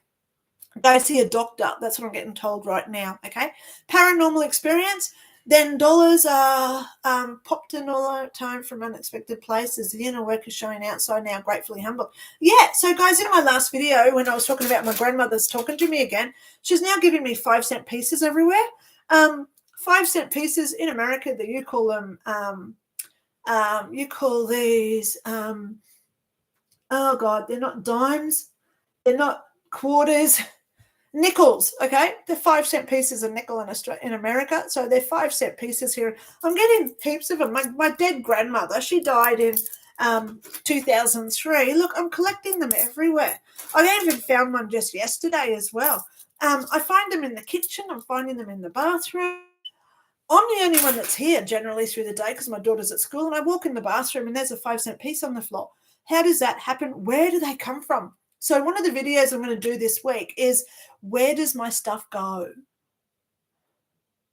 Go see a doctor. That's what I'm getting told right now. Okay. Paranormal experience. Then dollars are popped in all the time from unexpected places. The inner work is showing outside now, gratefully humble. Yeah, so guys, in my last video when I was talking about my grandmother's talking to me again, she's now giving me 5-cent pieces everywhere. 5-cent pieces in America that you call them, you call these, oh God, they're not dimes. They're not quarters. Nickels, okay? The 5-cent pieces a nickel in America, so they're 5-cent pieces here. I'm getting heaps of them. My dead grandmother, she died in 2003. Look, I'm collecting them everywhere. I even found one just yesterday as well. I find them in the kitchen. I'm finding them in the bathroom. I'm the only one that's here generally through the day because my daughter's at school, and I walk in the bathroom and there's a 5-cent piece on the floor. How does that happen? Where do they come from? So one of the videos I'm going to do this week is where does my stuff go?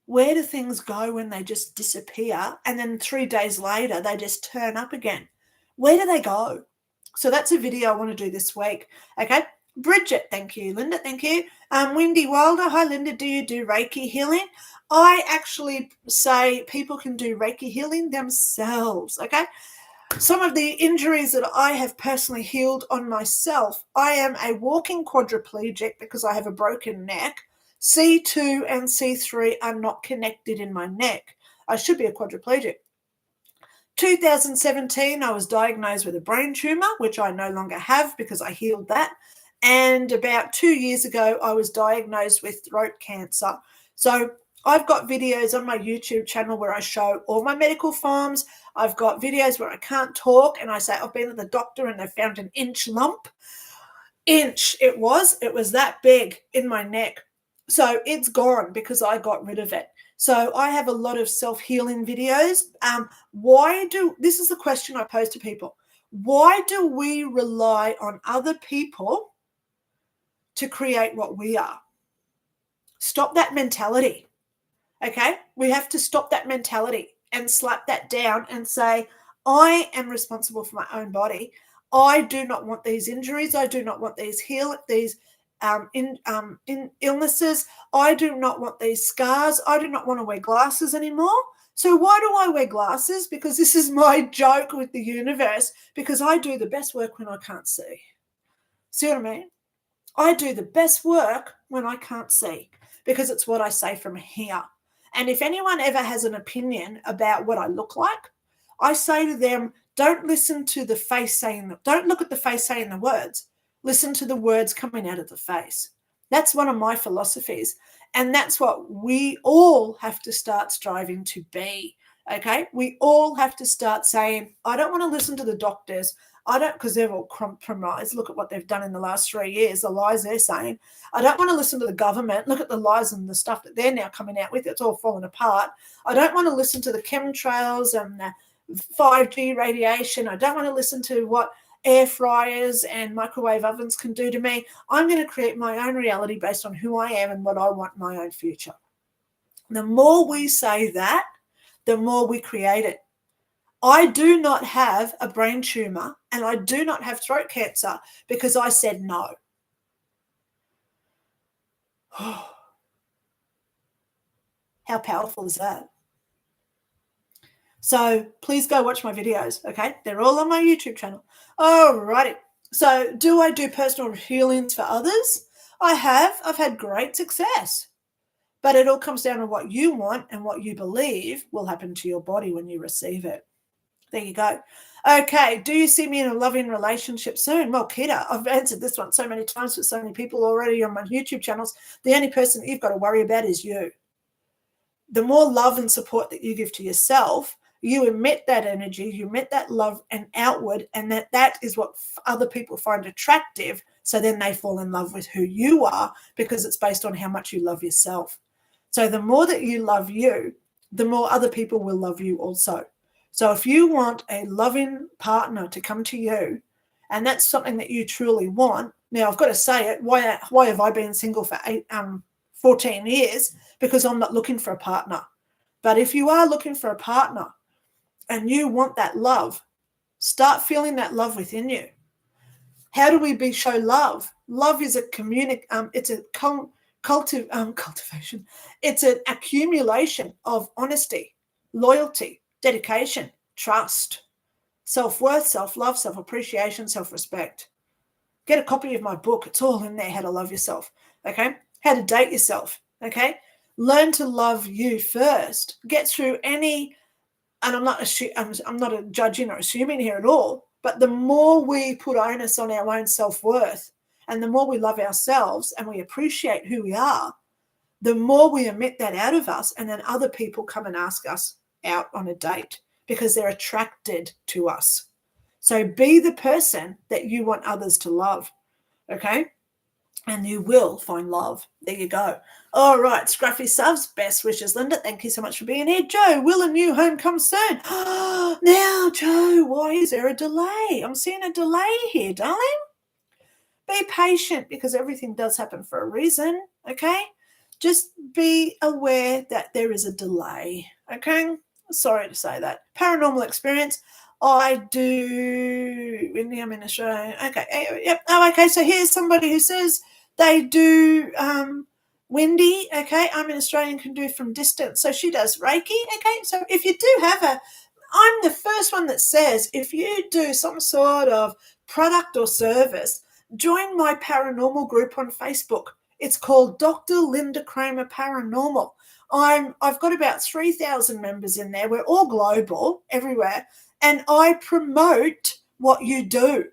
Where do things go when they just disappear and then 3 days later they just turn up again? Where do they go? So that's a video I want to do this week. Okay. Bridget, thank you. Lynda, thank you. Wendy Wilder, hi Lynda, do you do Reiki healing? I actually say people can do Reiki healing themselves. Okay. Some of the injuries that I have personally healed on myself, I am a walking quadriplegic because I have a broken neck. C2 and C3 are not connected in my neck. I should be a quadriplegic. 2017, I was diagnosed with a brain tumor, which I no longer have because I healed that. And about 2 years ago, I was diagnosed with throat cancer. So I've got videos on my YouTube channel where I show all my medical forms. I've got videos where I can't talk and I say I've been to the doctor and they found an inch lump. It was that big in my neck. So it's gone because I got rid of it. So I have a lot of self-healing videos. This is the question I pose to people. Why do we rely on other people to create what we are? Stop that mentality. Okay? We have to stop that mentality and slap that down and say, I am responsible for my own body. I do not want these injuries. I do not want these illnesses. I do not want these scars. I do not want to wear glasses anymore. So why do I wear glasses? Because this is my joke with the universe, because I do the best work when I can't see. See what I mean? I do the best work when I can't see, because it's what I say from here. And if anyone ever has an opinion about what I look like, I say to them, don't listen to the face don't look at the face saying the words. Listen to the words coming out of the face. That's one of my philosophies. And that's what we all have to start striving to be. Okay? We all have to start saying, I don't want to listen to the doctors. Because they've all compromised. Look at what they've done in the last 3 years, the lies they're saying. I don't want to listen to the government. Look at the lies and the stuff that they're now coming out with. It's all falling apart. I don't want to listen to the chemtrails and the 5G radiation. I don't want to listen to what air fryers and microwave ovens can do to me. I'm going to create my own reality based on who I am and what I want in my own future. The more we say that, the more we create it. I do not have a brain tumor and I do not have throat cancer because I said no. How powerful is that? So please go watch my videos, okay? They're all on my YouTube channel. All righty. So do I do personal healings for others? I have. I've had great success. But it all comes down to what you want and what you believe will happen to your body when you receive it. There you go. Okay, do you see me in a loving relationship soon? Well, Kita, I've answered this one so many times with so many people already on my YouTube channels. The only person that you've got to worry about is you. The more love and support that you give to yourself, you emit that energy, you emit that love and outward, and that is what other people find attractive. So then they fall in love with who you are because it's based on how much you love yourself. So the more that you love you, the more other people will love you also. So if you want a loving partner to come to you, and that's something that you truly want, now I've got to say it, why have I been single for 14 years? Because I'm not looking for a partner. But if you are looking for a partner and you want that love, start feeling that love within you. How do we show love? Love is it's a cultivation. It's an accumulation of honesty, loyalty, dedication, trust, self-worth, self-love, self-appreciation, self-respect. Get a copy of my book. It's all in there, How to Love Yourself, okay? How to date yourself, okay? Learn to love you first. Get through any, and I'm not judging or assuming here at all, but the more we put onus on our own self-worth and the more we love ourselves and we appreciate who we are, the more we emit that out of us, and then other people come and ask us out on a date because they're attracted to us. So be the person that you want others to love, okay? And you will find love. There you go. All right, Scruffy Subs, best wishes, Lynda. Thank you so much for being here. Joe, will a new home come soon? Now, Joe, why is there a delay? I'm seeing a delay here, darling. Be patient because everything does happen for a reason, okay? Just be aware that there is a delay, okay? Sorry to say that. Paranormal experience. I do. I'm in Australia. Okay. Yep. Oh, okay. So here's somebody who says they do Wendy. Okay. I'm in Australia and can do from distance. So she does Reiki. Okay. So if you do have I'm the first one that says if you do some sort of product or service, join my paranormal group on Facebook. It's called Dr. Lynda Cramer Paranormal. I've got about 3,000 members in there. We're all global, everywhere, and I promote what you do.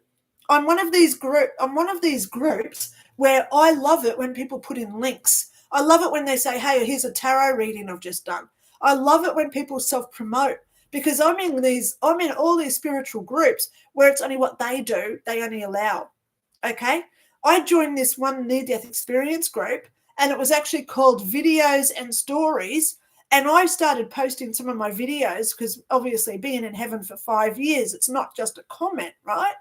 I'm one of these groups where I love it when people put in links. I love it when they say, hey, here's a tarot reading I've just done. I love it when people self-promote, because I'm in all these spiritual groups where it's only what they do, they only allow. Okay. I joined this one near-death experience group, and it was actually called Videos and Stories. And I started posting some of my videos because obviously being in heaven for 5 years, it's not just a comment, right?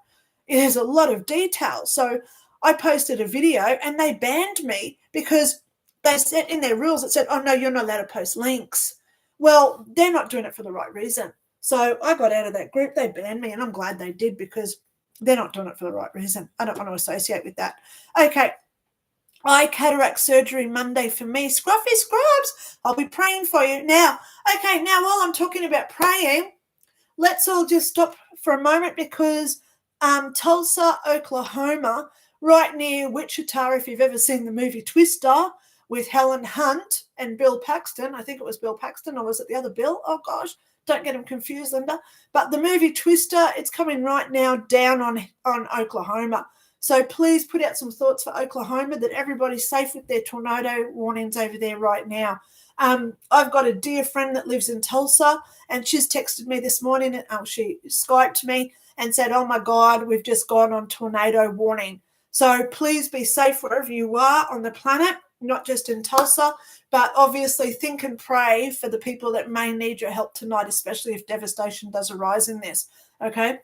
There's a lot of detail. So I posted a video and they banned me because they said in their rules, it said, oh, no, you're not allowed to post links. Well, they're not doing it for the right reason. So I got out of that group. They banned me, and I'm glad they did, because they're not doing it for the right reason. I don't want to associate with that. Okay. Eye cataract surgery Monday for me. Scruffy Scrubs, I'll be praying for you. Now, okay, now while I'm talking about praying, let's all just stop for a moment, because Tulsa, Oklahoma, right near Wichita, if you've ever seen the movie Twister with Helen Hunt and Bill Paxton. I think it was Bill Paxton, or was it the other Bill? Oh, gosh, don't get them confused, Lynda. But the movie Twister, it's coming right now down on Oklahoma. So please put out some thoughts for Oklahoma, that everybody's safe with their tornado warnings over there right now. I've got a dear friend that lives in Tulsa, and she's texted me this morning, and she Skyped me and said, oh my God, we've just gone on tornado warning. So please be safe wherever you are on the planet, not just in Tulsa, but obviously think and pray for the people that may need your help tonight, especially if devastation does arise in this, okay?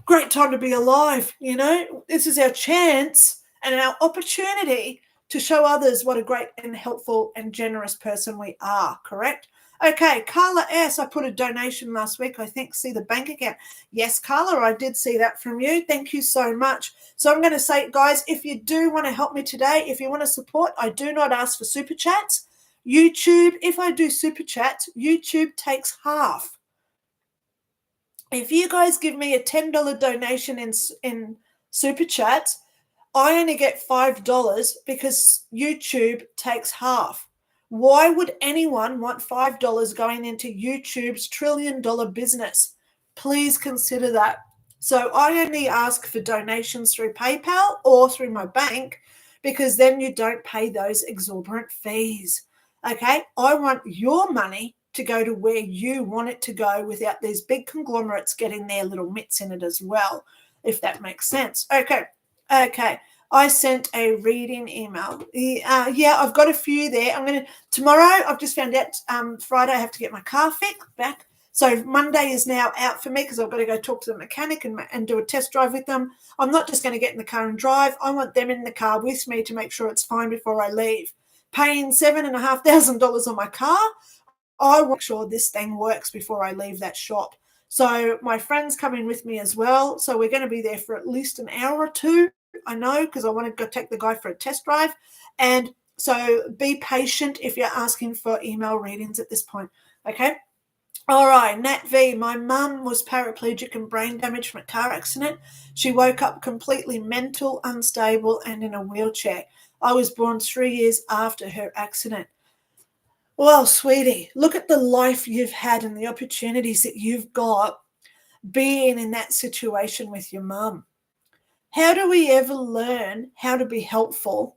Great time to be alive, you know. This is our chance and our opportunity to show others what a great and helpful and generous person we are, correct? Okay, Carla S., I put a donation last week, I think. See the bank account. Yes, Carla, I did see that from you. Thank you so much. So I'm going to say, guys, if you do want to help me today, if you want to support, I do not ask for super chats. YouTube, if I do super chats, YouTube takes half. If you guys give me a $10 donation in super chats, I only get $5 because YouTube takes half. Why would anyone want $5 going into YouTube's $1 trillion business? Please consider that. So I only ask for donations through PayPal or through my bank, because then you don't pay those exorbitant fees. Okay? I want your money to go to where you want it to go, without these big conglomerates getting their little mitts in it as well, if that makes sense. Okay. I sent a reading email. Yeah, I've got a few there. Tomorrow, I've just found out Friday I have to get my car fixed back. So Monday is now out for me, because I've got to go talk to the mechanic and do a test drive with them. I'm not just going to get in the car and drive. I want them in the car with me to make sure it's fine before I leave. Paying $7,500 on my car, I want to make sure this thing works before I leave that shop. So my friend's coming with me as well. So we're going to be there for at least an hour or two, I know, because I want to go take the guy for a test drive. And so be patient if you're asking for email readings at this point, okay? All right, Nat V, my mum was paraplegic and brain damaged from a car accident. She woke up completely mental, unstable, and in a wheelchair. I was born 3 years after her accident. Well, sweetie, look at the life you've had and the opportunities that you've got being in that situation with your mum. How do we ever learn how to be helpful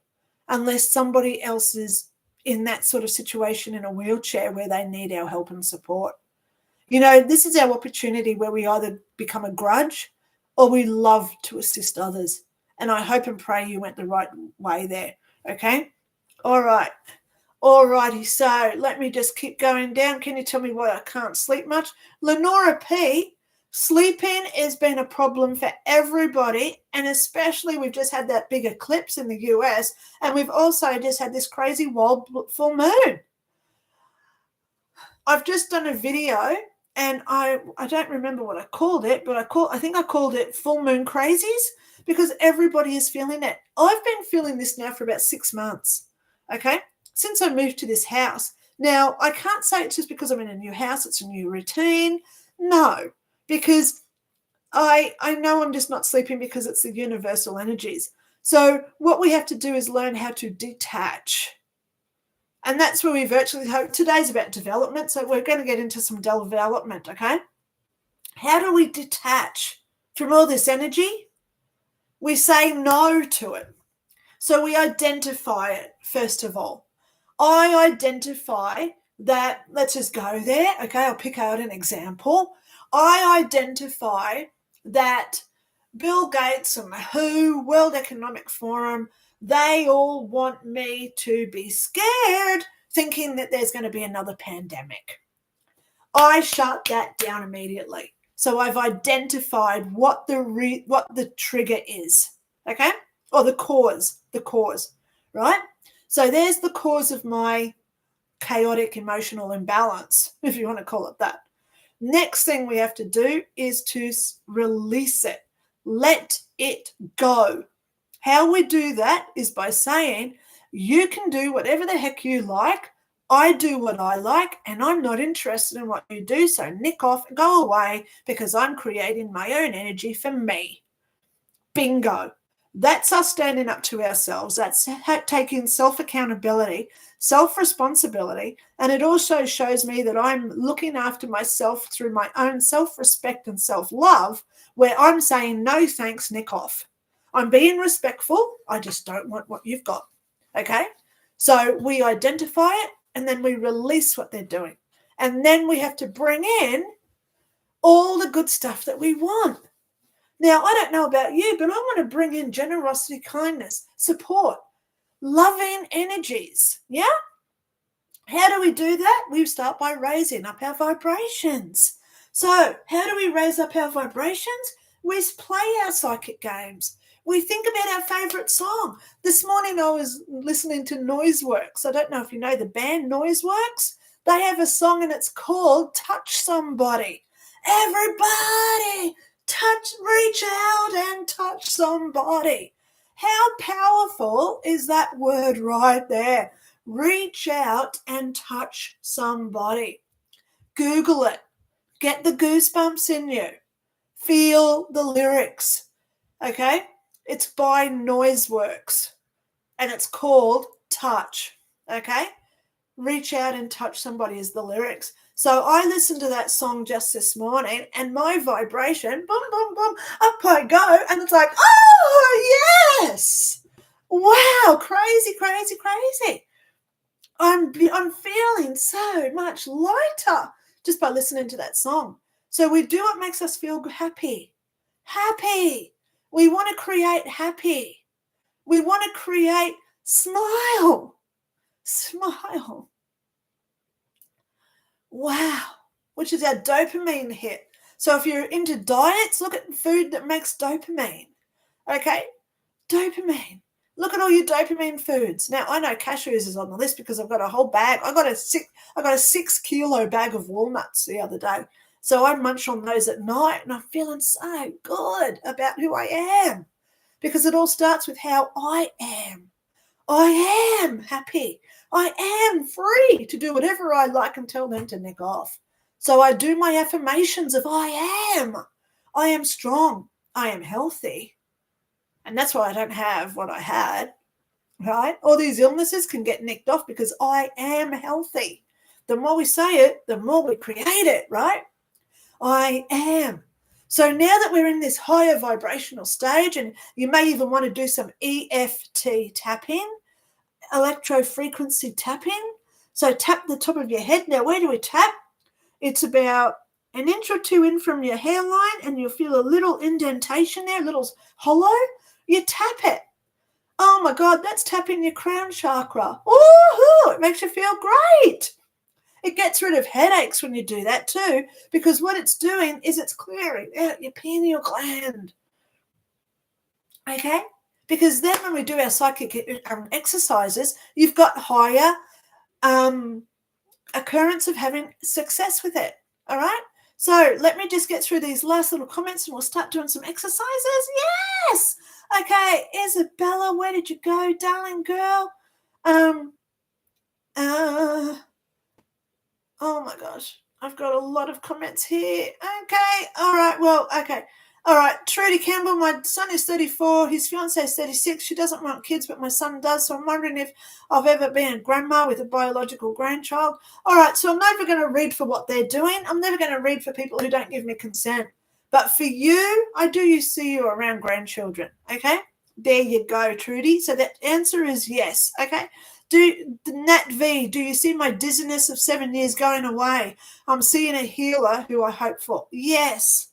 unless somebody else is in that sort of situation in a wheelchair where they need our help and support? You know, this is our opportunity where we either become a grudge or we love to assist others. And I hope and pray you went the right way there, okay? All right. All righty, so let me just keep going down. Can you tell me why I can't sleep much? Lenora P., sleeping has been a problem for everybody, and especially we've just had that big eclipse in the US, and we've also just had this crazy wild full moon. I've just done a video, and I don't remember what I called it, but I think I called it Full Moon Crazies, because everybody is feeling it. I've been feeling this now for about 6 months, okay? Since I moved to this house. Now, I can't say it's just because I'm in a new house, it's a new routine. No, because I know I'm just not sleeping because it's the universal energies. So what we have to do is learn how to detach. And that's where we virtually hope. Today's about development, so we're going to get into some development, okay? How do we detach from all this energy? We say no to it. So we identify it, first of all. I identify that, let's just go there, okay? I'll pick out an example. I identify that Bill Gates and the WHO, World Economic Forum, they all want me to be scared, thinking that there's going to be another pandemic. I shut that down immediately. So I've identified what the trigger is, okay? Or the cause, right? So there's the cause of my chaotic emotional imbalance, if you want to call it that. Next thing we have to do is to release it. Let it go. How we do that is by saying, you can do whatever the heck you like. I do what I like, and I'm not interested in what you do. So nick off and go away, because I'm creating my own energy for me. Bingo. That's us standing up to ourselves. That's taking self-accountability, self-responsibility. And it also shows me that I'm looking after myself through my own self-respect and self-love, where I'm saying, no thanks, nick off. I'm being respectful. I just don't want what you've got. Okay? So we identify it, and then we release what they're doing. And then we have to bring in all the good stuff that we want. Now, I don't know about you, but I want to bring in generosity, kindness, support, loving energies. Yeah? How do we do that? We start by raising up our vibrations. So how do we raise up our vibrations? We play our psychic games. We think about our favourite song. This morning I was listening to Noiseworks. I don't know if you know the band Noiseworks. They have a song and it's called Touch Somebody. Everybody, reach out and touch somebody. How powerful is that word right there? Reach out and touch somebody. Google it. Get the goosebumps in you. Feel the lyrics. Okay? It's by Noiseworks and it's called Touch. Okay? Reach out and touch somebody is the lyrics. So I listened to that song just this morning, and my vibration, boom, boom, boom, up I go, and it's like, oh, yes. Wow, crazy, crazy, crazy. I'm feeling so much lighter just by listening to that song. So we do what makes us feel happy. Happy. We want to create happy. We want to create smile. Smile. Wow. Which is our dopamine hit. So if you're into diets, look at food that makes dopamine. Okay? Dopamine. Look at all your dopamine foods. Now, I know cashews is on the list because I've got a whole bag. I got a 6 kilo bag of walnuts the other day. So I munch on those at night, and I'm feeling so good about who I am, because it all starts with how I am. I am happy. I am free to do whatever I like and tell them to nick off. So I do my affirmations of I am strong. I am healthy. And that's why I don't have what I had, right? All these illnesses can get nicked off because I am healthy. The more we say it, the more we create it, right? I am. So now that we're in this higher vibrational stage, and you may even want to do some EFT tapping, electrofrequency tapping. So tap the top of your head. Now, where do we tap? It's about an inch or two in from your hairline, and you'll feel a little indentation there, a little hollow. You tap it. Oh my God, that's tapping your crown chakra. Woohoo! It makes you feel great. It gets rid of headaches when you do that too, because what it's doing is it's clearing out your pineal gland. Okay? Because then when we do our psychic exercises, you've got higher occurrence of having success with it. All right? So let me just get through these last little comments and we'll start doing some exercises. Yes! Okay, Isabella, where did you go, darling girl? Oh my gosh, I've got a lot of comments here. Okay, all right, well, okay. All right, Trudy Campbell, my son is 34, his fiancée is 36. She doesn't want kids, but my son does, so I'm wondering if I've ever been a grandma with a biological grandchild. All right, so I'm never going to read for what they're doing. I'm never going to read for people who don't give me consent. But for you, I do see you around grandchildren, okay? There you go, Trudy. So the answer is yes. Okay. Nat V, do you see my dizziness of 7 years going away? I'm seeing a healer who I hope for. Yes.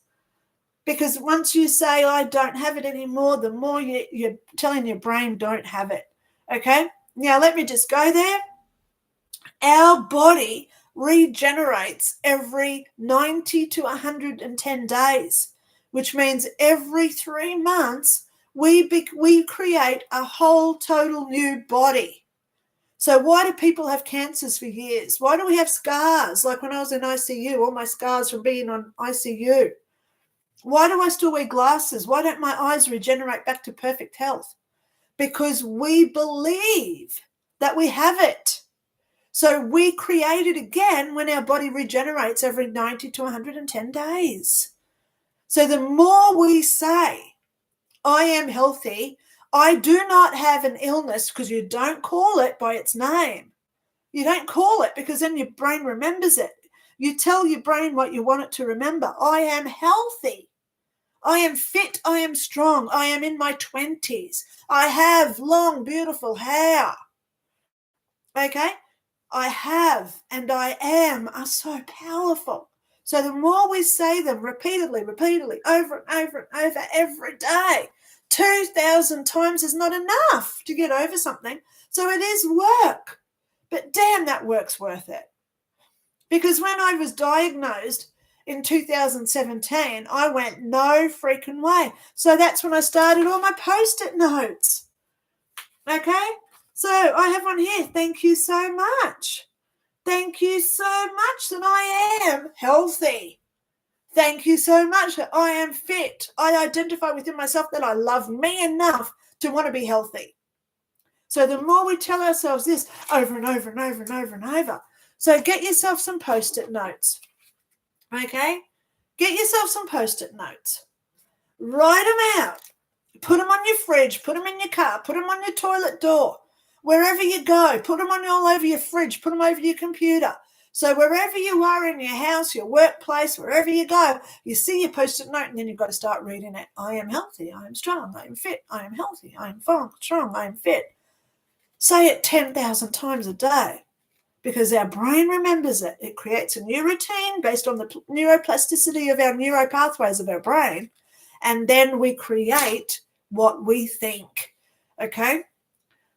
Because once you say, I don't have it anymore, the more you're telling your brain don't have it. Okay. Now let me just go there. Our body regenerates every 90 to 110 days, which means every 3 months we create a whole total new body. So why do people have cancers for years? Why do we have scars? Like when I was in ICU, all my scars from being on ICU. Why do I still wear glasses? Why don't my eyes regenerate back to perfect health? Because we believe that we have it. So we create it again when our body regenerates every 90 to 110 days. So the more we say, I am healthy, I do not have an illness, because you don't call it by its name. You don't call it, because then your brain remembers it. You tell your brain what you want it to remember. I am healthy. I am fit. I am strong. I am in my 20s. I have long, beautiful hair. Okay? I have and I am are so powerful. So the more we say them repeatedly, over and over and over every day, 2,000 times is not enough to get over something. So it is work. But damn, that work's worth it. Because when I was diagnosed in 2017, I went, no freaking way. So that's when I started all my Post-it notes. Okay? So I have one here. Thank you so much. Thank you so much that I am healthy. Thank you so much that I am fit. I identify within myself that I love me enough to want to be healthy. So the more we tell ourselves this over and over and over and over and over. So get yourself some Post-it notes. Okay? Get yourself some Post-it notes. Write them out. Put them on your fridge. Put them in your car. Put them on your toilet door. Wherever you go, put them on all over your fridge. Put them over your computer. So wherever you are in your house, your workplace, wherever you go, you see your Post-it note, and then you've got to start reading it. I am healthy. I am strong. I am fit. I am healthy. I am strong. I am fit. Say it 10,000 times a day, because our brain remembers it. It creates a new routine based on the neuroplasticity of our neuropathways of our brain, and then we create what we think. Okay?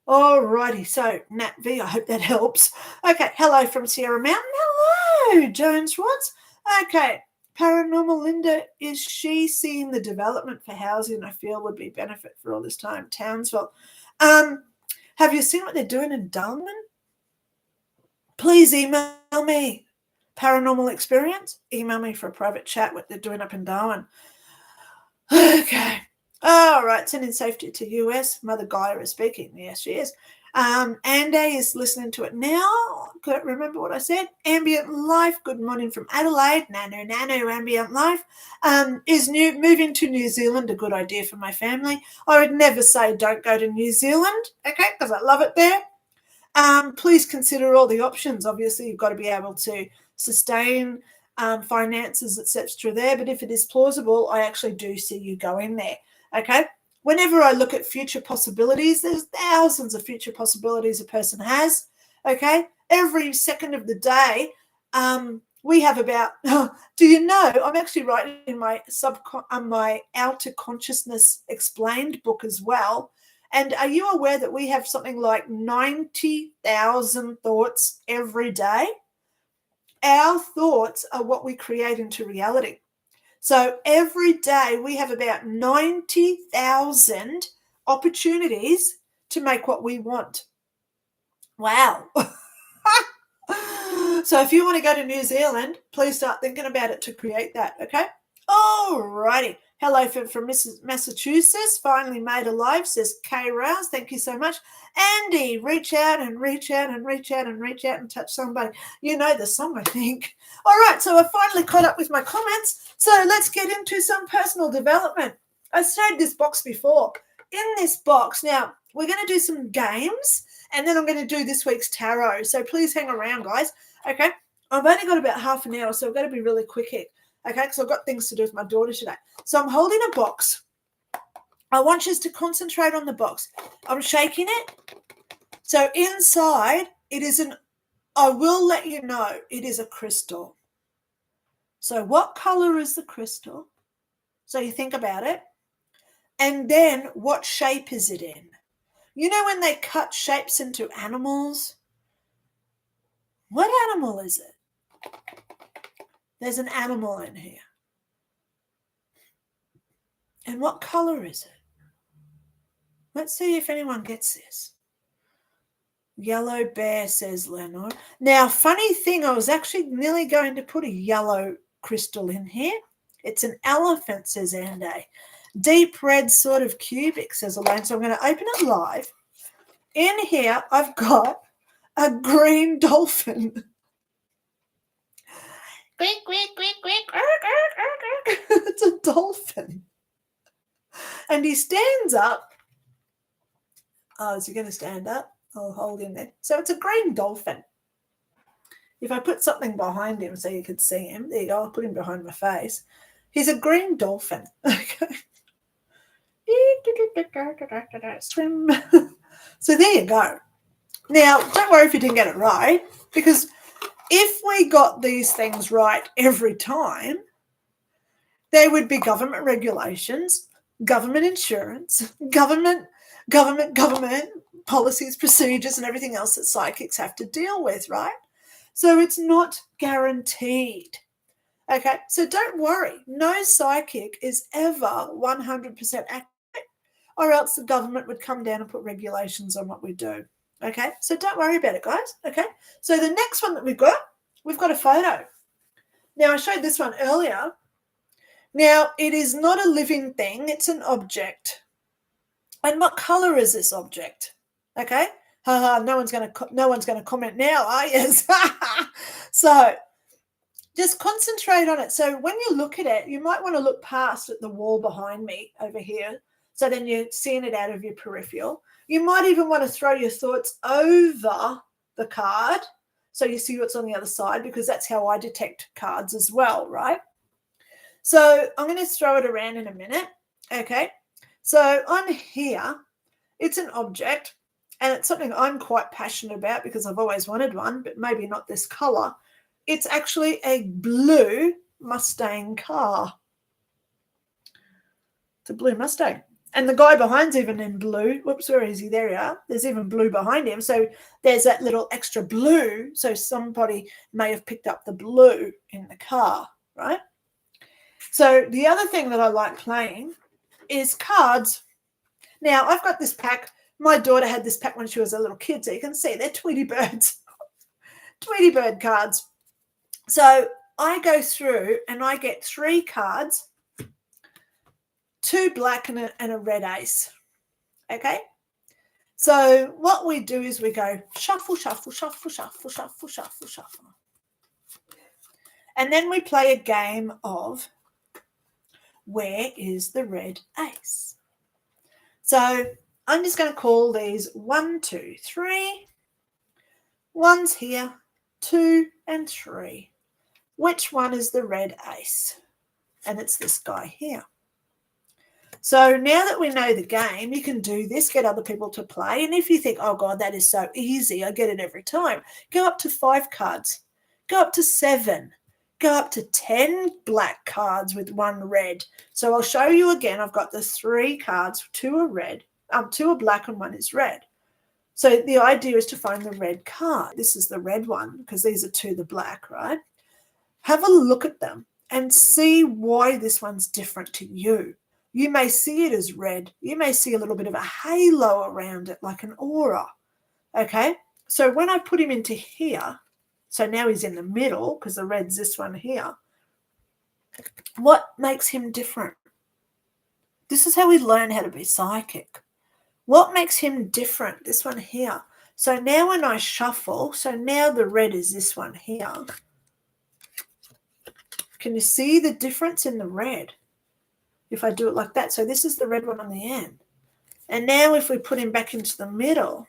All righty. So, Nat V, I hope that helps. Okay. Hello from Sierra Mountain. Hello, Jones Watts. Okay. Paranormal Lynda, is she seeing the development for housing I feel would be benefit for all this time? Townsville. Have you seen what they're doing in Darwin? Please email me. Paranormal experience? Email me for a private chat what they're doing up in Darwin. Okay. All right. Sending safety to US. Mother Gaia is speaking. Yes, she is. Andy is listening to it now. Can't remember what I said. Ambient Life. Good morning from Adelaide. Nano, Ambient Life. Is moving to New Zealand a good idea for my family? I would never say don't go to New Zealand. Okay, because I love it there. Please consider all the options. Obviously, you've got to be able to sustain finances, etc. there. But if it is plausible, I actually do see you going there. Okay. Whenever I look at future possibilities, there's thousands of future possibilities a person has. Okay. Every second of the day, we have about. Do you know? I'm actually writing in my my Outer Consciousness Explained book as well. And are you aware that we have something like 90,000 thoughts every day? Our thoughts are what we create into reality. So every day we have about 90,000 opportunities to make what we want. Wow. So if you want to go to New Zealand, please start thinking about it to create that, okay? All righty. Hello from Massachusetts. Finally made alive, says Kay Rouse. Thank you so much. Andy, reach out and reach out and reach out and reach out and touch somebody. You know the song, I think. All right, so I finally caught up with my comments. So let's get into some personal development. I showed this box before. In this box, now, we're going to do some games, and then I'm going to do this week's tarot. So please hang around, guys. Okay? I've only got about half an hour, so I've got to be really quick here. Okay, because I've got things to do with my daughter today. So I'm holding a box I want you to concentrate on the box. I'm shaking it. So inside, I will let you know, it is a crystal. So what color is the crystal? So you think about it. And then what shape is it in? You know when they cut shapes into animals? What animal is it? There's an animal in here. And what color is it? Let's see if anyone gets this. Yellow bear, says Leonard. Now, funny thing, I was actually nearly going to put a yellow crystal in here. It's an elephant, says Andy. Deep red sort of cubic, says Elaine. So I'm going to open it live. In here, I've got a green dolphin. It's a dolphin. And he stands up. Oh, is he going to stand up? I'll hold him there. So it's a green dolphin. If I put something behind him so you could see him, there you go, I'll put him behind my face. He's a green dolphin. Okay. Swim. So there you go. Now, don't worry if you didn't get it right, because if we got these things right every time, there would be government regulations, government insurance, government policies, procedures, and everything else that psychics have to deal with, right? So it's not guaranteed. Okay, so don't worry. No psychic is ever 100% accurate, or else the government would come down and put regulations on what we do. Okay, so don't worry about it, guys. Okay, so the next one that we've got a photo. Now, I showed this one earlier. Now, it is not a living thing. It's an object. And what color is this object? Okay, no one's going to comment now, are you? So just concentrate on it. So when you look at it, you might want to look past at the wall behind me over here. So then you're seeing it out of your peripheral. You might even want to throw your thoughts over the card so you see what's on the other side, because that's how I detect cards as well, right? So I'm going to throw it around in a minute. Okay, so on here, it's an object, and it's something I'm quite passionate about because I've always wanted one, but maybe not this color. It's actually a blue Mustang car. It's a blue Mustang. And the guy behind's even in blue. Whoops, where is he? There you are. There's even blue behind him. So there's that little extra blue. So somebody may have picked up the blue in the car, right? So the other thing that I like playing is cards. Now, I've got this pack. My daughter had this pack when she was a little kid. So you can see they're Tweety Birds. Tweety Bird cards. So I go through and I get 3 cards, 2 black and a red ace. Okay. So what we do is we go shuffle, shuffle, shuffle, shuffle, shuffle, shuffle, shuffle. And then we play a game of where is the red ace? So I'm just going to call these 1, 2, 3. 1's here, 2 and 3. Which one is the red ace? And it's this guy here. So now that we know the game, you can do this, get other people to play. And if you think, oh, God, that is so easy, I get it every time, go up to 5 cards, go up to 7, go up to 10 black cards with 1 red. So I'll show you again. I've got the 3 cards, 2 are red, 2 are black and 1 is red. So the idea is to find the red card. This is the red one because these are 2 the black, right? Have a look at them and see why this one's different to you. You may see it as red. You may see a little bit of a halo around it, like an aura. Okay, so when I put him into here, so now he's in the middle because the red's this one here. What makes him different? This is how we learn how to be psychic. What makes him different? This one here. So now when I shuffle, so now the red is this one here. Can you see the difference in the red? If I do it like that. So this is the red one on the end. And now if we put him back into the middle,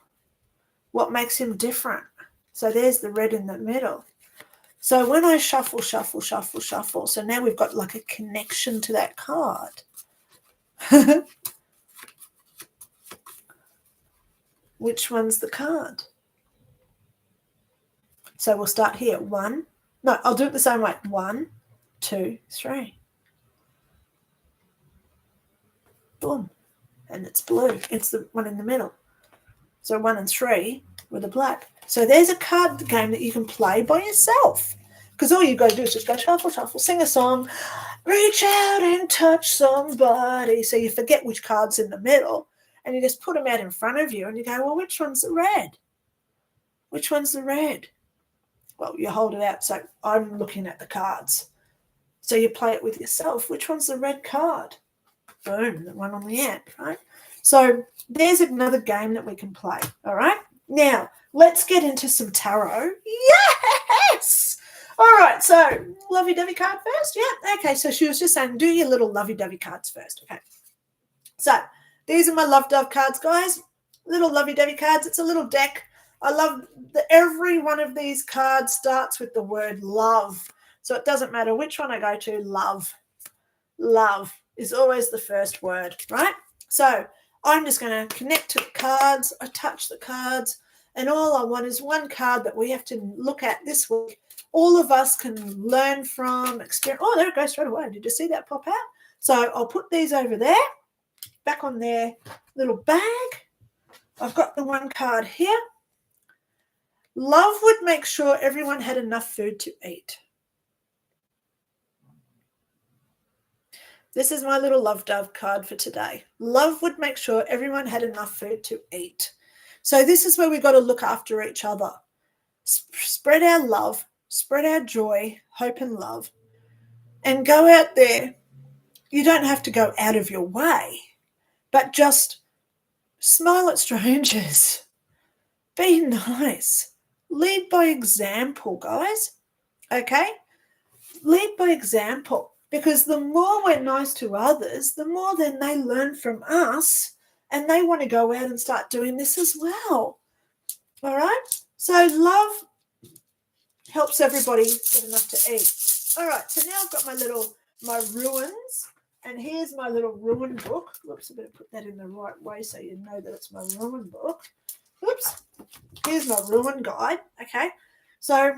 what makes him different? So there's the red in the middle. So when I shuffle, shuffle, shuffle, shuffle, so now we've got like a connection to that card. which one's the card? So we'll start here. I'll do it the same way. 1, 2, 3. Boom. And it's blue. It's the one in the middle. So 1 and 3 with the black. So there's a card game that you can play by yourself. Because all you've got to do is just go shuffle, shuffle, sing a song, reach out and touch somebody. So you forget which card's in the middle and you just put them out in front of you and you go, well, which one's the red? Which one's the red? Well, you hold it out. So I'm looking at the cards. So you play it with yourself. Which one's the red card? Boom, the one on the end, right? So there's another game that we can play, all right? Now, let's get into some tarot. Yes! All right, so lovey-dovey card first, yeah. Okay, so she was just saying do your little lovey-dovey cards first, okay? So these are my love dove cards, guys. Little lovey-dovey cards. It's a little deck. I love that every one of these cards starts with the word love. So it doesn't matter which one I go to, love. Love is always the first word, right? So I'm just going to connect to the cards. I touch the cards, and all I want is one card that we have to look at this week. All of us can learn from, experience. Oh, there it goes straight away. Did you see that pop out? So I'll put these over there, back on their little bag. I've got the one card here. Love would make sure everyone had enough food to eat. This is my little love dove card for today. Love would make sure everyone had enough food to eat. So this is where we've got to look after each other. Spread our love, spread our joy, hope and love, and go out there. You don't have to go out of your way, but just smile at strangers. Be nice. Lead by example, guys. Okay? Lead by example. Because the more we're nice to others, the more then they learn from us and they want to go out and start doing this as well. All right? So love helps everybody get enough to eat. All right, so now I've got my ruins, and here's my little ruin book. Whoops, I better put that in the right way so you know that it's my ruin book. Oops, here's my ruin guide, okay? So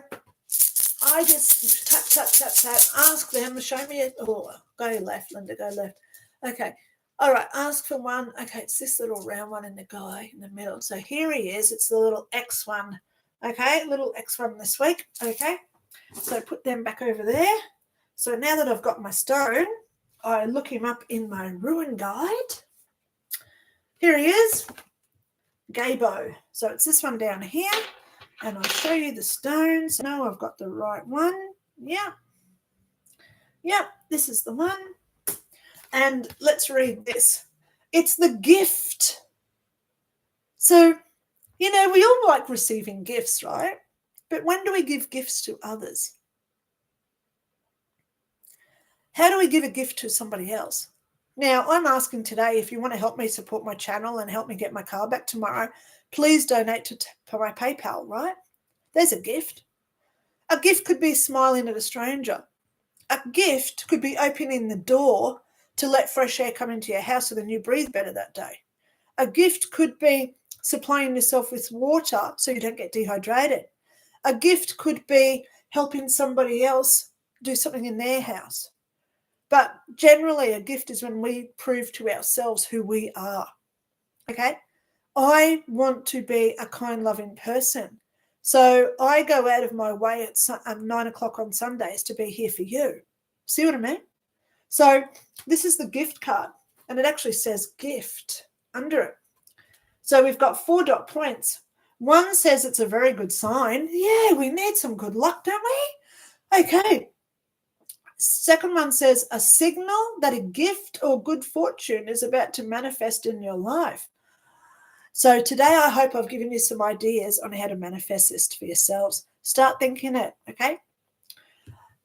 I just tap, ask them, show me it. Oh, go left, Lynda, go left. Okay, all right, ask for one. Okay, it's this little round one in the guy in the middle. So here he is. It's the little X one, okay, little X one this week, okay? So put them back over there. So now that I've got my stone, I look him up in my ruin guide. Here he is, Gabo. So it's this one down here. And I'll show you the stones. No, I've got the right one. Yeah. Yeah, this is the one. And let's read this. It's the gift. So, you know, we all like receiving gifts, right? But when do we give gifts to others? How do we give a gift to somebody else? Now, I'm asking today, if you want to help me support my channel and help me get my car back tomorrow, please donate to my PayPal, right? There's a gift. A gift could be smiling at a stranger. A gift could be opening the door to let fresh air come into your house so then you breathe better that day. A gift could be supplying yourself with water so you don't get dehydrated. A gift could be helping somebody else do something in their house. But generally, a gift is when we prove to ourselves who we are. Okay? I want to be a kind, loving person. So I go out of my way at 9 o'clock on Sundays to be here for you. See what I mean? So this is the gift card, and it actually says gift under it. So we've got 4 dot points. One says it's a very good sign. Yeah, we need some good luck, don't we? Okay. Second one says a signal that a gift or good fortune is about to manifest in your life. So today I hope I've given you some ideas on how to manifest this for yourselves. Start thinking it, okay?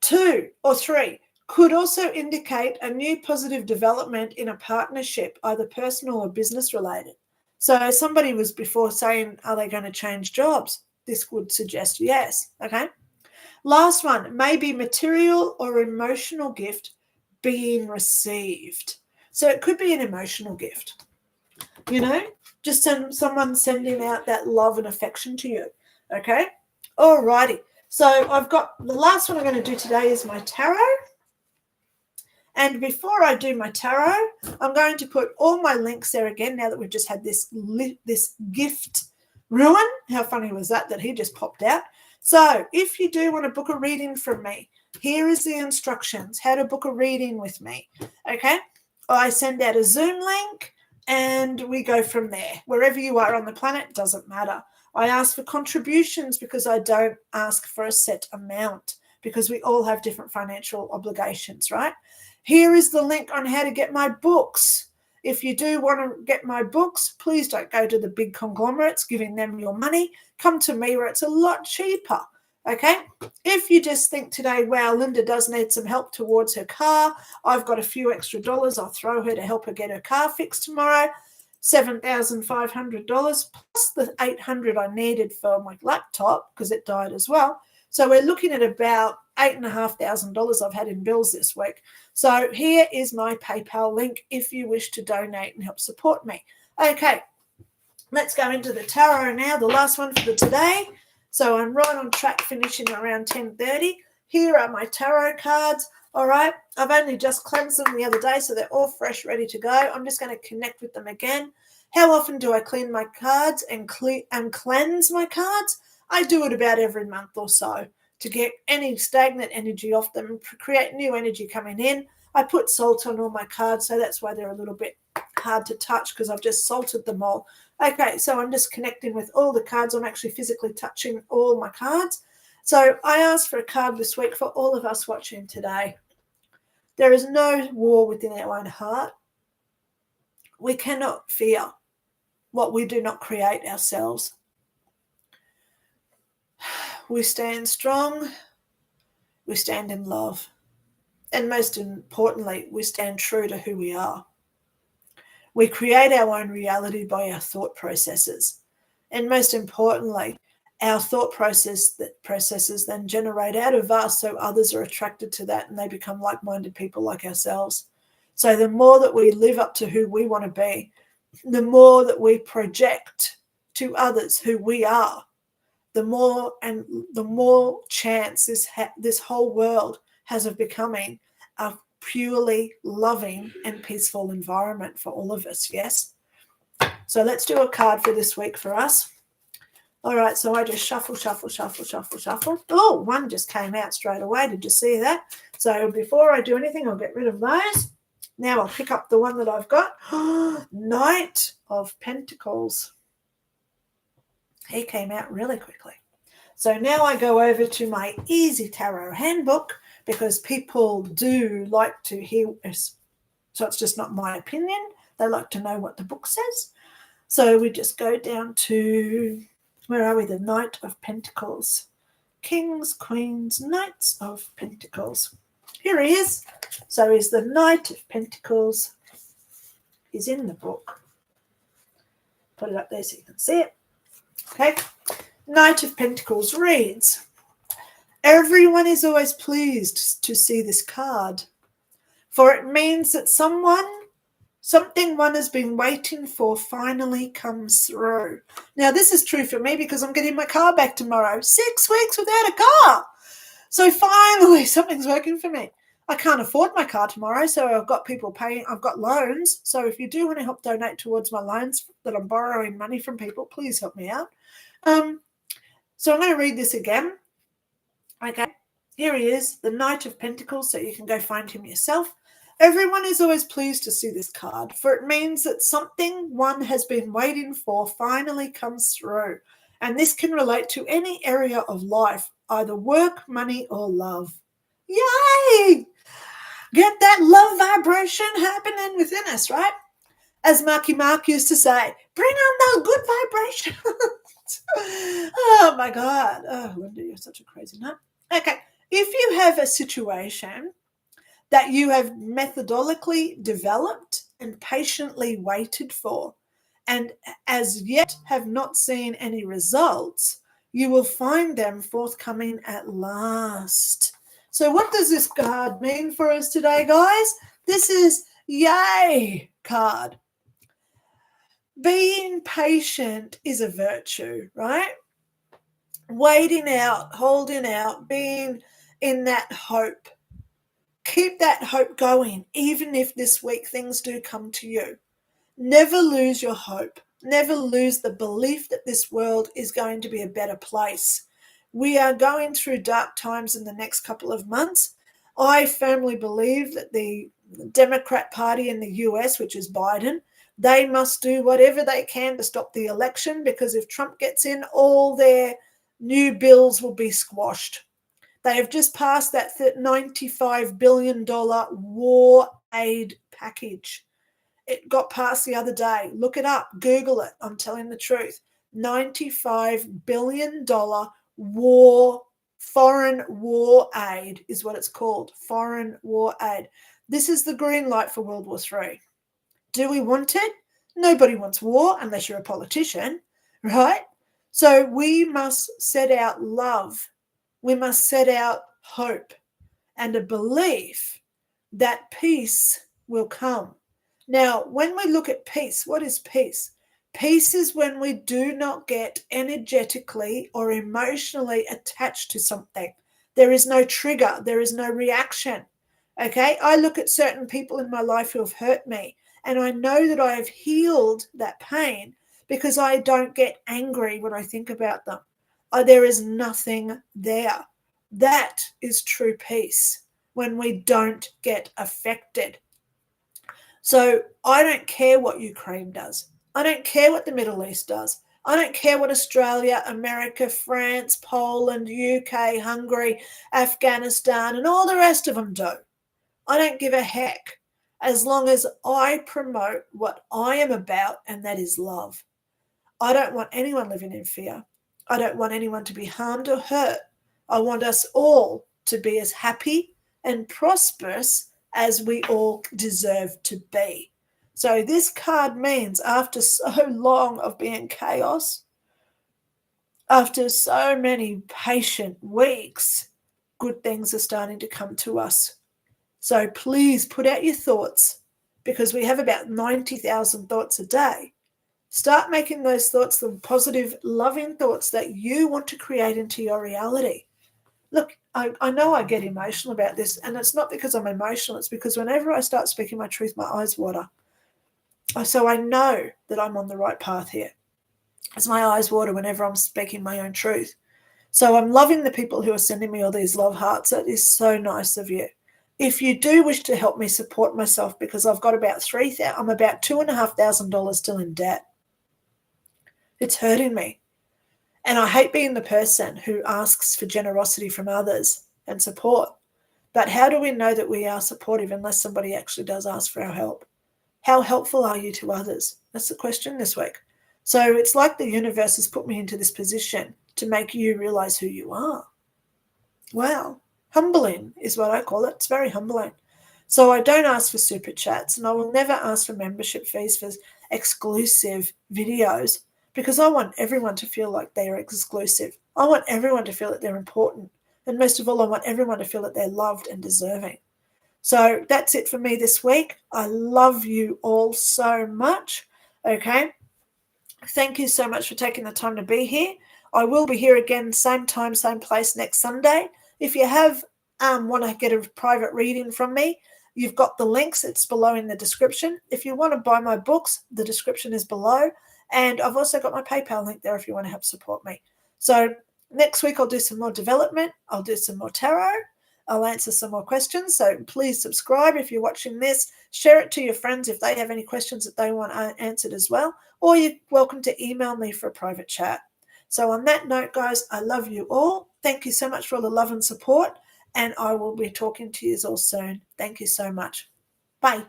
2 or 3 could also indicate a new positive development in a partnership, either personal or business related. So somebody was before saying, are they going to change jobs? This would suggest yes, okay? Last one, maybe material or emotional gift being received. So it could be an emotional gift, you know? Just someone sending out that love and affection to you. Okay? Alrighty. So I've got the last one I'm going to do today is my tarot. And before I do my tarot, I'm going to put all my links there again now that we've just had this gift ruin. How funny was that he just popped out? So if you do want to book a reading from me, here is the instructions, how to book a reading with me. Okay? I send out a Zoom link and we go from there. Wherever you are on the planet, doesn't matter. I ask for contributions because I don't ask for a set amount because we all have different financial obligations, right? Here is the link on how to get my books. If you do want to get my books, please don't go to the big conglomerates giving them your money. Come to me where it's a lot cheaper, okay? If you just think today, wow, Lynda does need some help towards her car, I've got a few extra dollars, I'll throw her to help her get her car fixed tomorrow, $7,500 plus the $800 I needed for my laptop because it died as well. So we're looking at about $8,500 I've had in bills this week. So here is my PayPal link if you wish to donate and help support me. Okay, let's go into the tarot now, the last one for today. So I'm right on track, finishing around 10:30. Here are my tarot cards. All right, I've only just cleansed them the other day, so they're all fresh, ready to go. I'm just going to connect with them again. How often do I clean my cards and cleanse my cards? I do it about every month or so to get any stagnant energy off them and create new energy coming in. I put salt on all my cards, so that's why they're a little bit hard to touch because I've just salted them all. Okay, so I'm just connecting with all the cards. I'm actually physically touching all my cards. So I asked for a card this week for all of us watching today. There is no war within our own heart. We cannot fear what we do not create ourselves. We stand strong, we stand in love, and most importantly, we stand true to who we are. We create our own reality by our thought processes, and most importantly, our thought processes then generate out of us so others are attracted to that and they become like-minded people like ourselves. So the more that we live up to who we want to be, the more that we project to others who we are, the more chance this whole world has of becoming a purely loving and peaceful environment for all of us, yes? So let's do a card for this week for us. All right, so I just shuffle. Oh, one just came out straight away. Did you see that? So before I do anything, I'll get rid of those. Now I'll pick up the one that I've got. Knight of Pentacles. He came out really quickly. So now I go over to my Easy Tarot Handbook because people do like to hear this. So it's just not my opinion. They like to know what the book says. So we just go down to, where are we? The Knight of Pentacles. Kings, Queens, Knights of Pentacles. Here he is. So he's the Knight of Pentacles. He's in the book. Put it up there so you can see it. Okay. Knight of Pentacles reads, everyone is always pleased to see this card, for it means that something one has been waiting for finally comes through. Now, this is true for me because I'm getting my car back tomorrow. 6 weeks without a car. So finally, something's working for me. I can't afford my car tomorrow, so I've got people paying. I've got loans. So if you do want to help donate towards my loans that I'm borrowing money from people, please help me out. So I'm going to read this again. Okay, here he is, the Knight of Pentacles, so you can go find him yourself. Everyone is always pleased to see this card, for it means that something one has been waiting for finally comes through. And this can relate to any area of life, either work, money, or love. Yay! Get that love vibration happening within us, right? As Marky Mark used to say, bring on those good vibrations. Oh, my God. Oh, Lynda, you're such a crazy nut. Okay, if you have a situation that you have methodically developed and patiently waited for and as yet have not seen any results, you will find them forthcoming at last. So what does this card mean for us today, guys? This is Yay card. Being patient is a virtue, right? Waiting out, holding out, being in that hope. Keep that hope going, even if this week things do come to you. Never lose your hope. Never lose the belief that this world is going to be a better place. We are going through dark times in the next couple of months. I firmly believe that the Democrat Party in the US, which is Biden, they must do whatever they can to stop the election, because if Trump gets in, all their new bills will be squashed. They have just passed that $95 billion war aid package. It got passed the other day. Look it up. Google it. I'm telling the truth. $95 billion foreign war aid is what it's called. Foreign war aid. This is the green light for World War III. Do we want it? Nobody wants war unless you're a politician, right? So we must set out love. We must set out hope and a belief that peace will come. Now, when we look at peace, what is peace? Peace is when we do not get energetically or emotionally attached to something. There is no trigger. There is no reaction. Okay? I look at certain people in my life who have hurt me, and I know that I have healed that pain because I don't get angry when I think about them. There is nothing there. That is true peace, when we don't get affected. So I don't care what Ukraine does. I don't care what the Middle East does. I don't care what Australia, America, France, Poland, UK, Hungary, Afghanistan, and all the rest of them do. I don't give a heck, as long as I promote what I am about, and that is love. I don't want anyone living in fear. I don't want anyone to be harmed or hurt. I want us all to be as happy and prosperous as we all deserve to be. So this card means, after so long of being chaos, after so many patient weeks, good things are starting to come to us. So please put out your thoughts, because we have about 90,000 thoughts a day. Start making those thoughts the positive, loving thoughts that you want to create into your reality. Look, I know I get emotional about this, and it's not because I'm emotional. It's because whenever I start speaking my truth, my eyes water. So I know that I'm on the right path here, as my eyes water whenever I'm speaking my own truth. So I'm loving the people who are sending me all these love hearts. That is so nice of you. If you do wish to help me support myself, because I've got about I'm about $2,500 still in debt. It's hurting me. And I hate being the person who asks for generosity from others and support. But how do we know that we are supportive unless somebody actually does ask for our help? How helpful are you to others? That's the question this week. So it's like the universe has put me into this position to make you realize who you are. Wow. Humbling is what I call it. It's very humbling. So I don't ask for super chats, and I will never ask for membership fees for exclusive videos, because I want everyone to feel like they're exclusive. I want everyone to feel that they're important. And most of all, I want everyone to feel that they're loved and deserving. So that's it for me this week. I love you all so much. Okay. Thank you so much for taking the time to be here. I will be here again, same time, same place next Sunday. If you have want to get a private reading from me, you've got the links. It's below in the description. If you want to buy my books, the description is below. And I've also got my PayPal link there if you want to help support me. So next week I'll do some more development. I'll do some more tarot. I'll answer some more questions. So please subscribe if you're watching this. Share it to your friends if they have any questions that they want answered as well. Or you're welcome to email me for a private chat. So on that note, guys, I love you all. Thank you so much for all the love and support. And I will be talking to you all soon. Thank you so much. Bye.